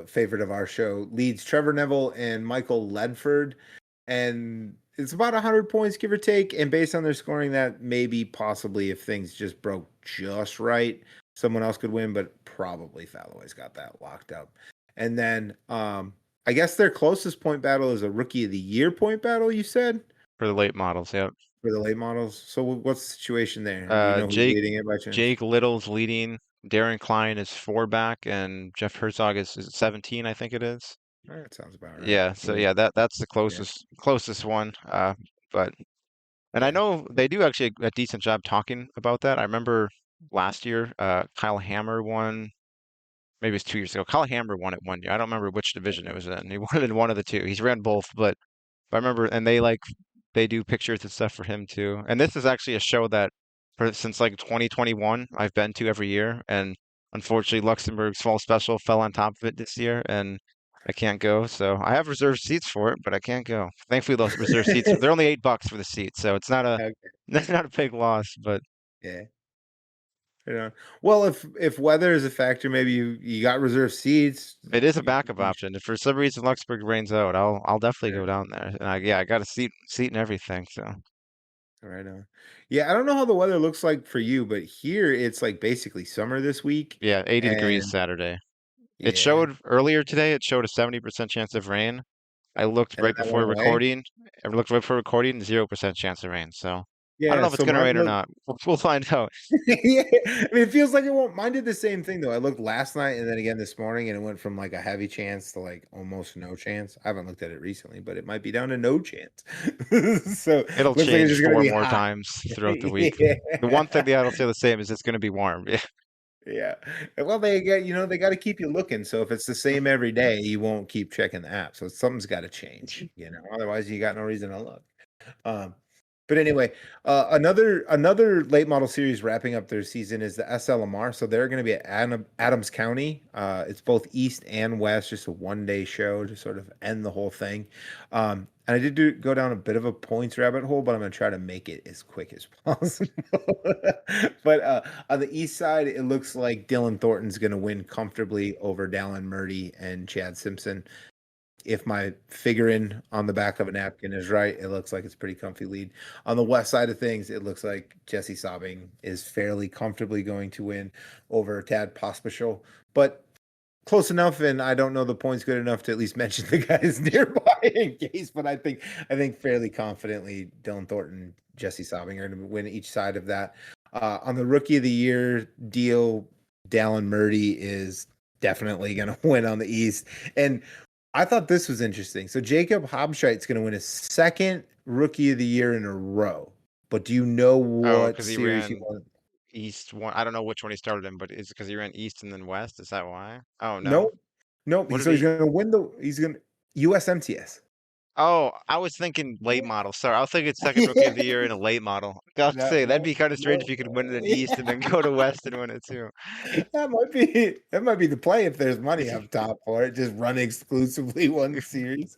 favorite of our show, leads Trevor Neville and Michael Ledford. And it's about 100 points, give or take. And based on their scoring, that maybe possibly if things just broke just right, someone else could win, but probably Falloway's got that locked up. And then I guess their closest point battle is a Rookie of the Year point battle, you said? For the late models, yep. For the late models. So what's the situation there? Do you know who's leading it by chance? Jake Little's leading. Darren Klein is 4 back, and Jeff Herzog is 17, I think it is. That sounds about right. Yeah, so yeah, that's the closest one. But and I know they do actually a decent job talking about that. I remember last year, Kyle Hammer won. Maybe it was 2 years ago. Kyle Hammer won it one year. I don't remember which division it was in. He won it in one of the two. He's ran both, but I remember, and they do pictures and stuff for him too. And this is actually a show that since like 2021 I've been to every year, and unfortunately Luxembourg's fall special fell on top of it this year, and I can't go. So I have reserved seats for it, but I can't go. Thankfully, those reserved seats, they're only $8 for the seat, so it's not a Okay. that's not a big loss, but Yeah. Yeah. Well, if weather is a factor, maybe you got reserved seats. it is a backup option. If for some reason Luxembourg rains out, I'll definitely go down there. And I got a seat and everything, so Right on. Yeah, I don't know how the weather looks like for you, but here it's like basically summer this week. yeah, 80 degrees And Saturday. It yeah, showed earlier today, it showed a 70% chance of rain. I looked and then right that went before away. recording. I looked right before recording, 0% chance of rain. So I don't Yeah, know if it's so gonna mine rain or look. not. We'll find out. Yeah, I mean, it feels like it won't. Mine did the same thing though. I looked last night and then again this morning, and it went from like a heavy chance to like almost no chance. I haven't looked at it recently, but it might be down to no chance. So It'll looks like it's change just gonna 4 be more hot. times throughout the week. Yeah. The one thing that'll stay the same is it's gonna be warm. Yeah. Yeah. Well, they got to keep you looking. So if it's the same every day, you won't keep checking the app. So something's got to change, Otherwise, you got no reason to look. Um, but anyway, another late model series wrapping up their season is the SLMR. So they're going to be at Adams County. It's both East and West, just a 1-day show to sort of end the whole thing. And I did go down a bit of a points rabbit hole, but I'm going to try to make it as quick as possible. But on the East side, it looks like Dylan Thornton's going to win comfortably over Dallin Murdy and Chad Simpson. If my figuring on the back of a napkin is right, it looks like it's a pretty comfy lead. On the west side of things, it looks like Jesse Sobbing is fairly comfortably going to win over Tad Pospisil, but close enough. And I don't know the points good enough to at least mention the guys nearby in case. But I think fairly confidently Dylan Thornton, Jesse Sobbing are going to win each side of that. On the Rookie of the Year deal, Dallin Murdy is definitely going to win on the East. And I thought this was interesting. So Jacob Hobscheit's going to win a second Rookie of the Year in a row. But do you know Oh, what because he series he ran won? East one. I don't know which one he started in, but is it because he ran East and then West? Is that why? Oh no. Nope. Nope. What did So he's he? going to win he's going to USMTS. Oh, I was thinking late model. Sorry, I was thinking second rookie of the year in a late model. I was to No, say that'd no, be kind of strange no. if you could win it in East and then go to West and win it too. That might be the play if there's money up top for it. Just run exclusively one series.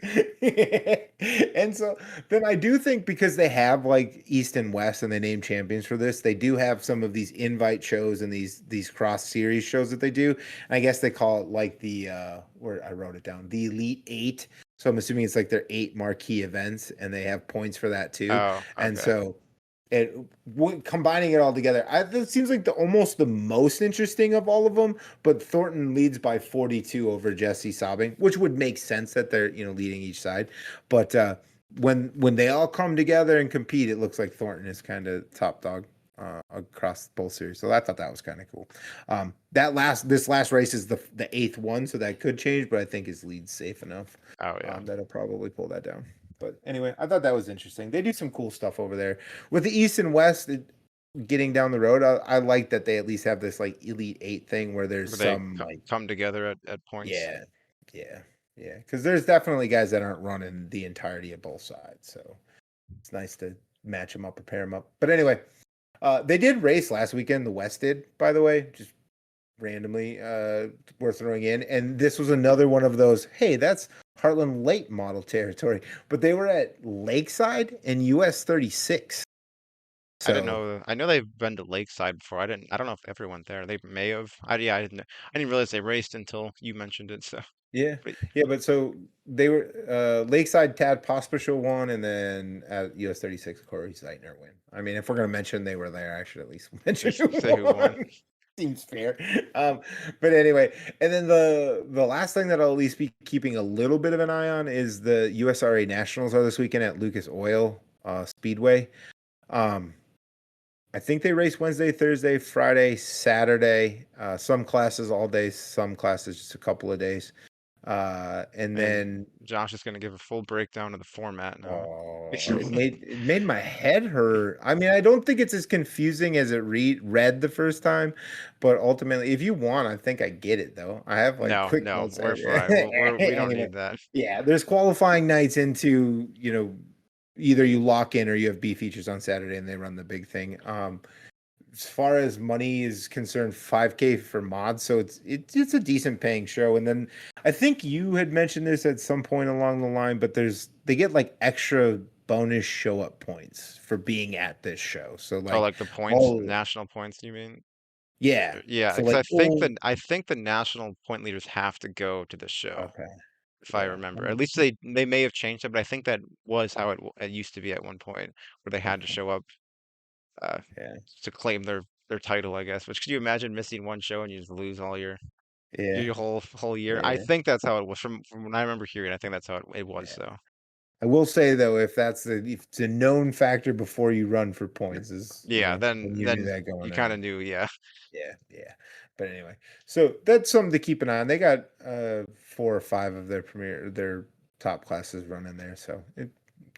And so then I do think because they have like East and West and they name champions for this, they do have some of these invite shows and these cross series shows that they do. And I guess they call it like the where I wrote it down, the Elite Eight. So I'm assuming it's like their 8 marquee events and they have points for that too. Oh, And okay. so combining it all together, it seems like almost the most interesting of all of them. But Thornton leads by 42 over Jesse Sobbing, which would make sense that they're leading each side. But when they all come together and compete, it looks like Thornton is kind of top dog. across both series. So I thought that was kind of cool. This last race is the eighth one, so that could change, but I think his lead's safe enough. Oh yeah. That'll probably pull that down. But anyway, I thought that was interesting. They do some cool stuff over there with the East and West. Getting down the road, I like that they at least have this like Elite Eight thing where there's Where they some like come together at points. yeah, because there's definitely guys that aren't running the entirety of both sides, so it's nice to match them up, pair them up. But anyway, they did race last weekend. The West did, by the way, just randomly worth throwing in. And this was another one of those, hey, that's Heartland late model territory. But they were at Lakeside and US 36. I didn't know. I know they've been to Lakeside before. I don't know if everyone there. They may have. I didn't. I didn't realize they raced until you mentioned it. So Yeah, but but so they were Lakeside Tad Pospisil won, and then at US 36 Corey Zeitner win. I mean, if we're gonna mention they were there, I should at least mention say who won. Seems fair. But anyway, and then the last thing that I'll at least be keeping a little bit of an eye on is the USRA Nationals are this weekend at Lucas Oil Speedway. I think they race Wednesday, Thursday, Friday, Saturday. Some classes all day, some classes just a couple of days. And then Josh is going to give a full breakdown of the format now. it made my head hurt. I mean, I don't think it's as confusing as it read the first time, but ultimately, if you want, I think I get it though. I have like quick no, notes. we're fine. We don't need that. Yeah, there's qualifying nights into either you lock in or you have B features on Saturday and they run the big thing. As far as money is concerned, 5K for mods, so it's a decent paying show. And then I think you had mentioned this at some point along the line, but they get like extra bonus show up points for being at this show. So like the points, national points, you mean? Yeah. Yeah, So because I think the national point leaders have to go to the show. Okay. If I remember, at least they may have changed it, but I think that was how it used to be at one point, where they had to show up to claim their title, I guess. Which could you imagine missing one show and you just lose all your whole year? I think that's how it was from when I remember hearing. I think that's how it was. So I will say though, if it's a known factor before you run for points is then you knew that going you kind of knew, yeah. But anyway, so that's something to keep an eye on. They got 4 or 5 of their top classes running there, so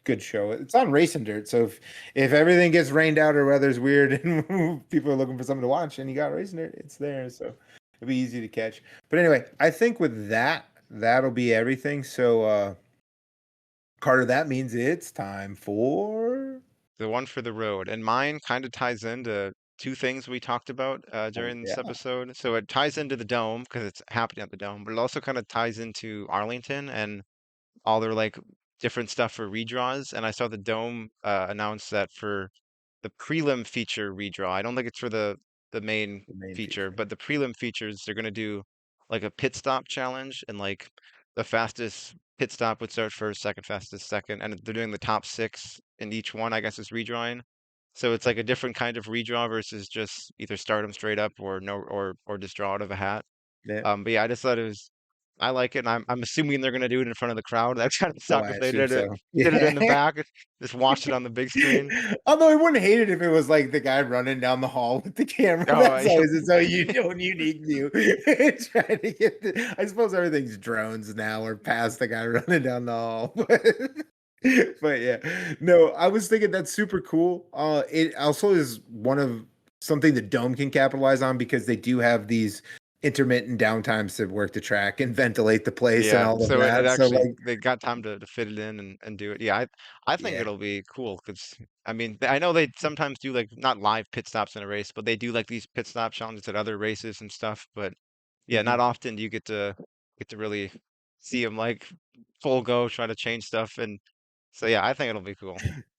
good show. It's on Racing Dirt, so if everything gets rained out or weather's weird and people are looking for something to watch and you got Racing Dirt, it's there, so it'll be easy to catch. But anyway, I think with that'll be everything. So Carter, that means it's time for the one for the road, and mine kind of ties into 2 things we talked about during this episode. So it ties into the Dome because it's happening at the Dome, but it also kind of ties into Arlington and all their like different stuff for redraws. And I saw the Dome announce that for the prelim feature redraw. I don't think it's for the main feature, but the prelim features, they're gonna do like a pit stop challenge, and like the fastest pit stop would start first, second fastest second, and they're doing the top 6 in each one, I guess, is redrawing. So it's like a different kind of redraw versus just either start them straight up or no or just draw out of a hat. But yeah, I just thought I like it, and I'm assuming they're gonna do it in front of the crowd. That kind of sucked if they did it in the back, just watched it on the big screen. Although I wouldn't hate it if it was like the guy running down the hall with the camera. That's always its own unique view. Trying to get I suppose everything's drones now or past the guy running down the hall. But yeah, no, I was thinking that's super cool. It also is one of something the Dome can capitalize on because they do have these intermittent downtimes to work the track and ventilate the place and all of so that. It actually, so like, they got time to fit it in and do it. Yeah, I think it'll be cool because I mean I know they sometimes do like not live pit stops in a race, but they do like these pit stop challenges at other races and stuff. But yeah, not often do you get to really see them like full go try to change stuff. And so yeah, I think it'll be cool.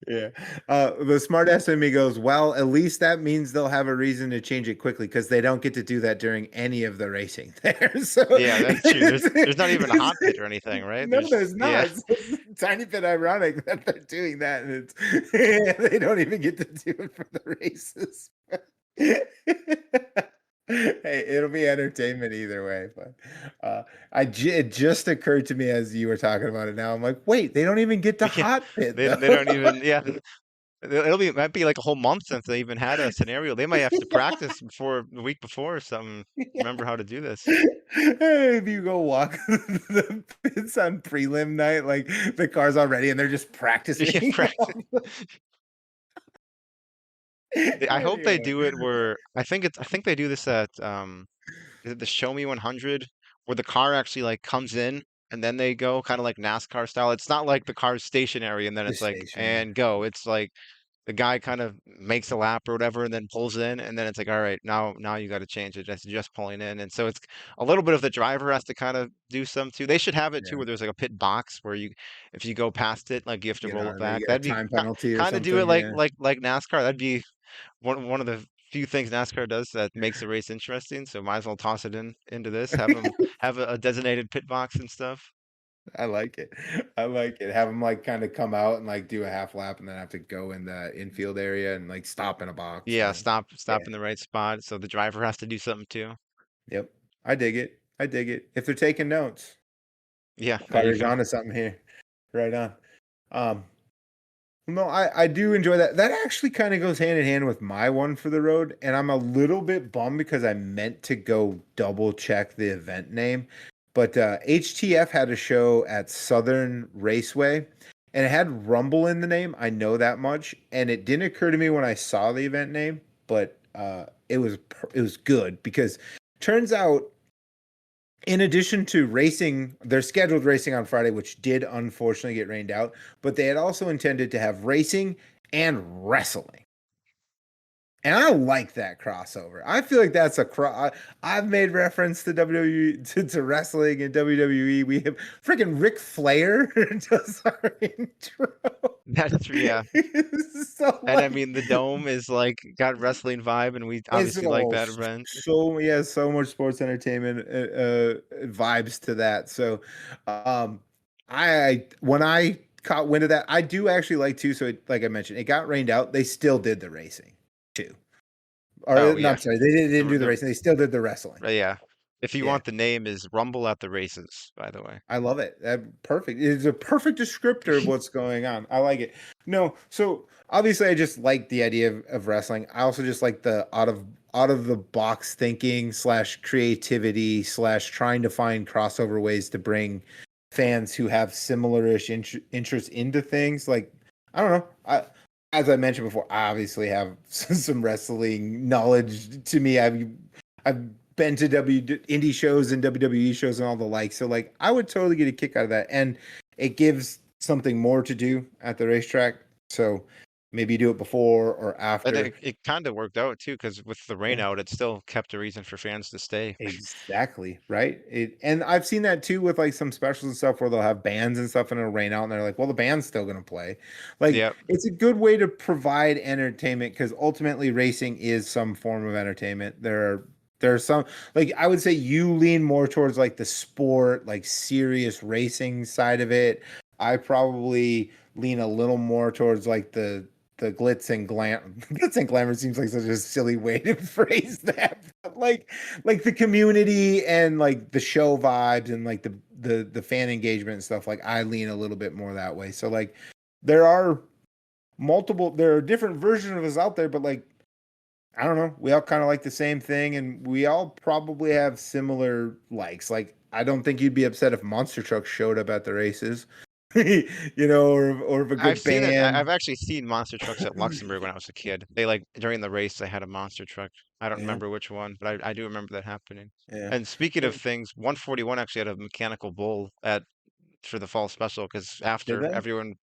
Yeah. The smart ass in me goes, well, at least that means they'll have a reason to change it quickly because they don't get to do that during any of the racing there. So yeah, that's true. There's not even a hot pit or anything, right? No, there's not. Yeah. It's tiny bit ironic that they're doing that, and they don't even get to do it for the races. Hey, it'll be entertainment either way. But it just occurred to me as you were talking about it. Now I'm like, wait, they don't even get to hot pit. They don't even. Yeah, It might be like a whole month since they even had a scenario. They might have to practice before the week before or something. Remember how to do this. If you go walk the pits on prelim night, like the car's already and they're just Yeah, practicing. I hope they Anyway. do it where I think they do this at is it the Show Me 100 where the car actually like comes in and then they go kind of like NASCAR style. It's not like the car's stationary and then it's Just like stationary. and go. It's like the guy kind of makes a lap or whatever and then pulls in and then it's like all right, now you got to change it. That's just pulling in. And so it's a little bit of the driver has to kind of do some too. They should have it too Yeah. where there's like a pit box where you if you go past it like you have to Get roll out it of there. back. You get a That'd be time penalty or kind of do it something. like Yeah. NASCAR. That'd be one of the few things NASCAR does that makes the race interesting. So might as well toss it into this. Have them have a designated pit box and stuff. I like it. I like it. Have them like kind of come out and like do a half lap and then have to go in the infield area and like stop in a box and Yeah, then stop yeah. in the right spot. So the driver has to do something too. Yep. I dig it. I dig it. If they're taking notes, Yeah, there you Carter's go. onto something here. Right on. Um no, I do enjoy that. That actually kind of goes hand in hand with my one for the road, and I'm a little bit bummed because I meant to go double check the event name. But HTF had a show at Southern Raceway, and it had Rumble in the name. I know that much, and it didn't occur to me when I saw the event name, but it was good because turns out in addition to racing, their scheduled racing on Friday, which did unfortunately get rained out, but they had also intended to have racing and wrestling. And I like that crossover. I feel like that's I've made reference to WWE to wrestling and WWE. We have freaking Ric Flair does our intro. That's yeah. So And I like mean the dome is like got wrestling vibe and we it's obviously like that event. so yeah, so much sports entertainment vibes to that. So, um, I when I caught wind of that, I do actually like too. So, like I mentioned, it got rained out. They still did the racing too, or Oh no, yeah. I'm sorry, they didn't do the The racing. They still did the wrestling. yeah. If you Yeah, want the name is Rumble at the Races, by the way. I love it. Perfect. It's a perfect descriptor of what's going on. I like it. No, so obviously I just like the idea of wrestling. I also just like the out of the box thinking slash creativity slash trying to find crossover ways to bring fans who have similar-ish interests into things. Like I don't know. As I mentioned before, I obviously have some wrestling knowledge to me. I've been to indie shows and WWE shows and all the like. So like I would totally get a kick out of that. And it gives something more to do at the racetrack. So maybe you do it before or And after. it kind of worked out too, because with the rain Yeah. out, it still kept a reason for fans to stay. Exactly, right? And I've seen that too with like some specials and stuff where they'll have bands and stuff and it'll rain out and they're like, well, the band's still gonna play. Like Yep. it's a good way to provide entertainment because ultimately racing is some form of entertainment. There are some like I would say you lean more towards like the sport, like serious racing side of it. I probably lean a little more towards like the glitz and glam. Glitz and glamour seems like such a silly way to phrase that. But like the community and like the show vibes and like the fan engagement and stuff. Like I lean a little bit more that way. So like there are there are different versions of us out there, but like I don't know, we all kind of like the same thing, and we all probably have similar likes. Like I don't think you'd be upset if Monster Truck showed up at the races. Or if a I've good seen it. band. I've actually seen monster trucks at Luxembourg when I was a kid. They like during the race, they had a monster truck. I don't Yeah, remember which one, but I do remember that happening. yeah. And speaking of things, 141 actually had a mechanical bull at for the fall special because Did after they? everyone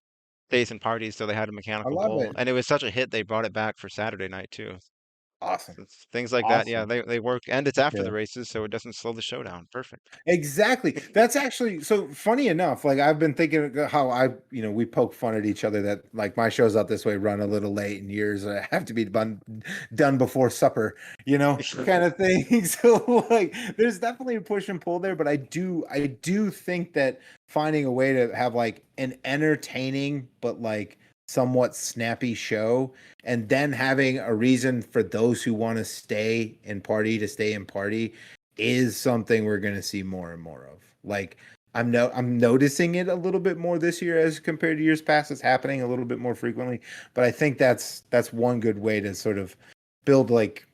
stays and parties, so they had a I mechanical love bull, it. and it was such a hit they brought it back for Saturday night too. Awesome. Things like that, yeah, Awesome. they work, and it's after Yeah. the races, so it doesn't slow the show down. Perfect. Exactly. That's actually so funny enough. Like I've been thinking how we poke fun at each other that like my shows out this way run a little late and yours have to be done before supper, kind of thing. So like there's definitely a push and pull there, but I do think that finding a way to have like an entertaining but like somewhat snappy show and then having a reason for those who want to stay and party is something we're going to see more and more of. Like I'm noticing it a little bit more this year as compared to years past. It's happening a little bit more frequently, but I think that's one good way to sort of build like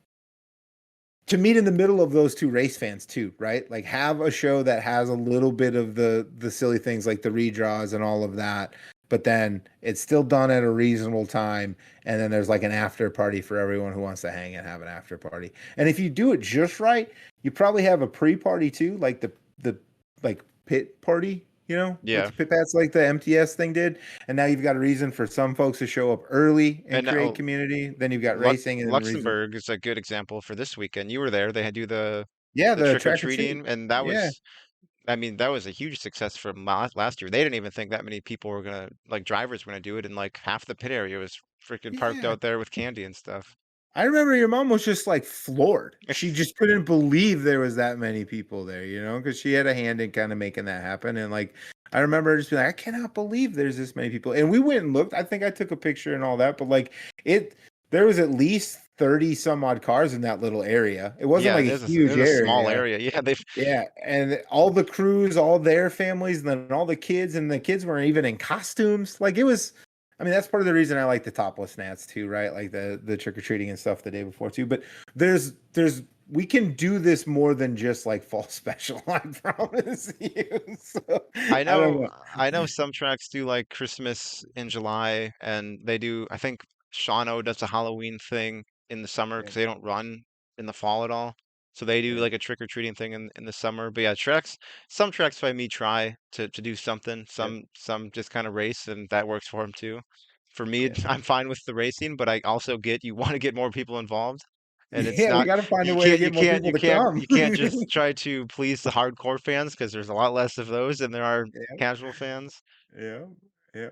to meet in the middle of those two race fans too, right? Like have a show that has a little bit of the silly things like the redraws and all of that, but then it's still done at a reasonable time, and then there's like an after party for everyone who wants to hang and have an after party. And if you do it just right, you probably have a pre-party too, like the like pit party, like Yeah. the pit pats like the MTS thing did. And now you've got a reason for some folks to show up early and And create community. Then you've got racing and then reason. Luxembourg is a good example for this weekend. You were there. They had do the Yeah, the trick or track or treat. treating, and that Yeah. was, I mean, that was a huge success for last year. They didn't even think that many people were gonna, like, drivers were gonna do it, and like half the pit area was freaking parked Yeah. out there with candy and stuff. I remember your mom was just like floored. She just couldn't believe there was that many people there, because she had a hand in kind of making that happen. And like, I remember her just being like, I cannot believe there's this many people. And we went and looked. I think I took a picture and all that, but like there was at least 30 some odd cars in that little area. It wasn't Yeah, like a huge it was a small area. area. Yeah, they've Yeah, and all the crews, all their families, and then all the kids, and the kids weren't even in costumes. Like it was, I mean, that's part of the reason I like the topless Nats too, right? Like the trick or treating and stuff the day before too. But there's we can do this more than just like fall special. I promise you. So, I don't know I know some tracks do like Christmas in July, and they do, I think Shawano does a Halloween thing in the summer Yeah, because they don't run in the fall at all. So they do yeah, like a trick or treating thing in the summer. But yeah, some tracks by me try to do something. yeah, Some just kind of race, and that works for them too. For me, yeah. I'm fine with the racing, but I also get you want to get more people involved, and it's Yeah, we not, got to find a way to get more people to come. you can't just try to please the hardcore fans, because there's a lot less of those than there are Yeah, casual fans. yeah, yeah.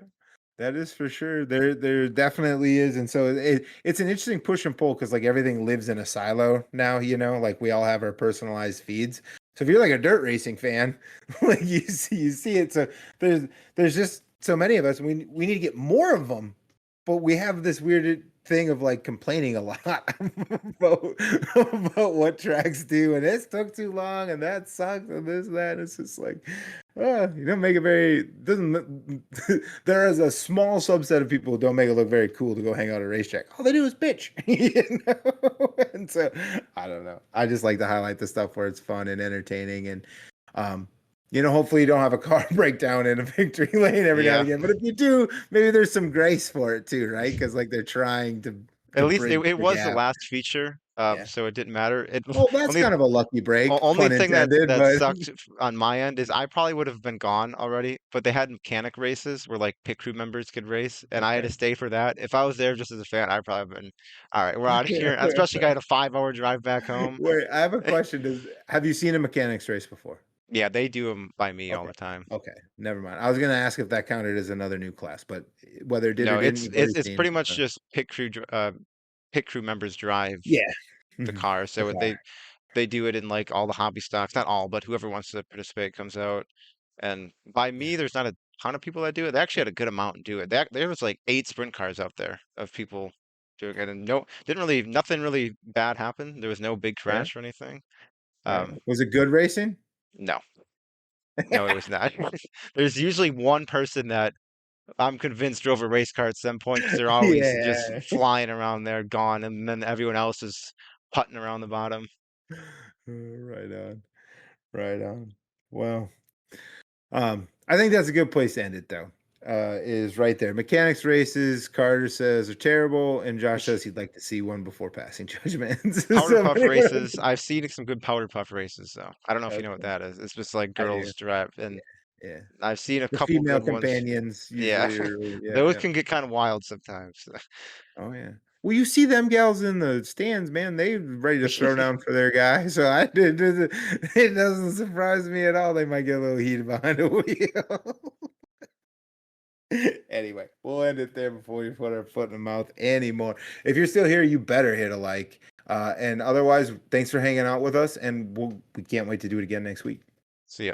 That is for sure. There definitely is, and so it's an interesting push and pull because like everything lives in a silo now. Like we all have our personalized feeds. So if you're like a dirt racing fan, like you see it. So there's just so many of us. We need to get more of them, but we have this weird thing of like complaining a lot about, about what tracks do, and this took too long, and that sucks, and this that. It's just like, you don't make it very doesn't. There is a small subset of people who don't make it look very cool to go hang out at a racetrack. All they do is bitch, And so I don't know. I just like to highlight the stuff where it's fun and entertaining, and hopefully you don't have a car breakdown in a victory lane every now Yeah. and again. But if you do, maybe there's some grace for it too, right? Because like they're trying to At least bridge it the was the gap. last feature, Yeah. so it didn't matter. It Well, that's only kind of a lucky break, only pun thing intended. that But sucked on my end is I probably would have been gone already, but they had mechanic races where like pit crew members could race, and I had to okay. stay for that. If I was there just as a fan, I'd probably have been, all right, we're out of here. Especially if I had a 5 hour drive back home. Wait, I have a question. Have you seen a mechanics race before? Yeah, they do them by me all Okay. the time. Okay. Never mind. I was gonna ask if that counted as another new class, but whether it did or No, didn't, you've already it's seen. pretty much just pit crew members drive Yeah. the Mhm. car. The So car. they do it in like all the hobby stocks, not all, but whoever wants to participate comes out. And by Yeah. me, there's not a ton of people that do it. They actually had a good amount do it. There was like 8 sprint cars out there of people doing it, and nothing really bad happened. There was no big Yeah. crash or anything. Right. Um, Was it good racing? no, no, it was not. There's usually one person that I'm convinced drove a race car at some point because they're always just Yeah. flying around there, gone, and then everyone else is putting around the bottom. Right on. Right on. Well, I think that's a good place to end it though. Is right there. Mechanics races, Carter says are terrible, and Josh says he'd like to see one before passing judgments. Powder So, puff races. I've seen some good powder puff races, though. I don't know if you know what okay, that is. It's just like I do. girls drive, Yeah, and yeah. I've seen a The couple female good ones. companions Yeah, usually are really, yeah, those yeah. can get kind of wild sometimes. Oh yeah. Well, you see them gals in the stands, man. They ready to throw down for their guy. So it doesn't surprise me at all. They might get a little heated behind the wheel. Anyway, we'll end it there before we put our foot in the mouth anymore. If you're still here, you better hit a like. And otherwise, thanks for hanging out with us, and we can't wait to do it again next week. See ya.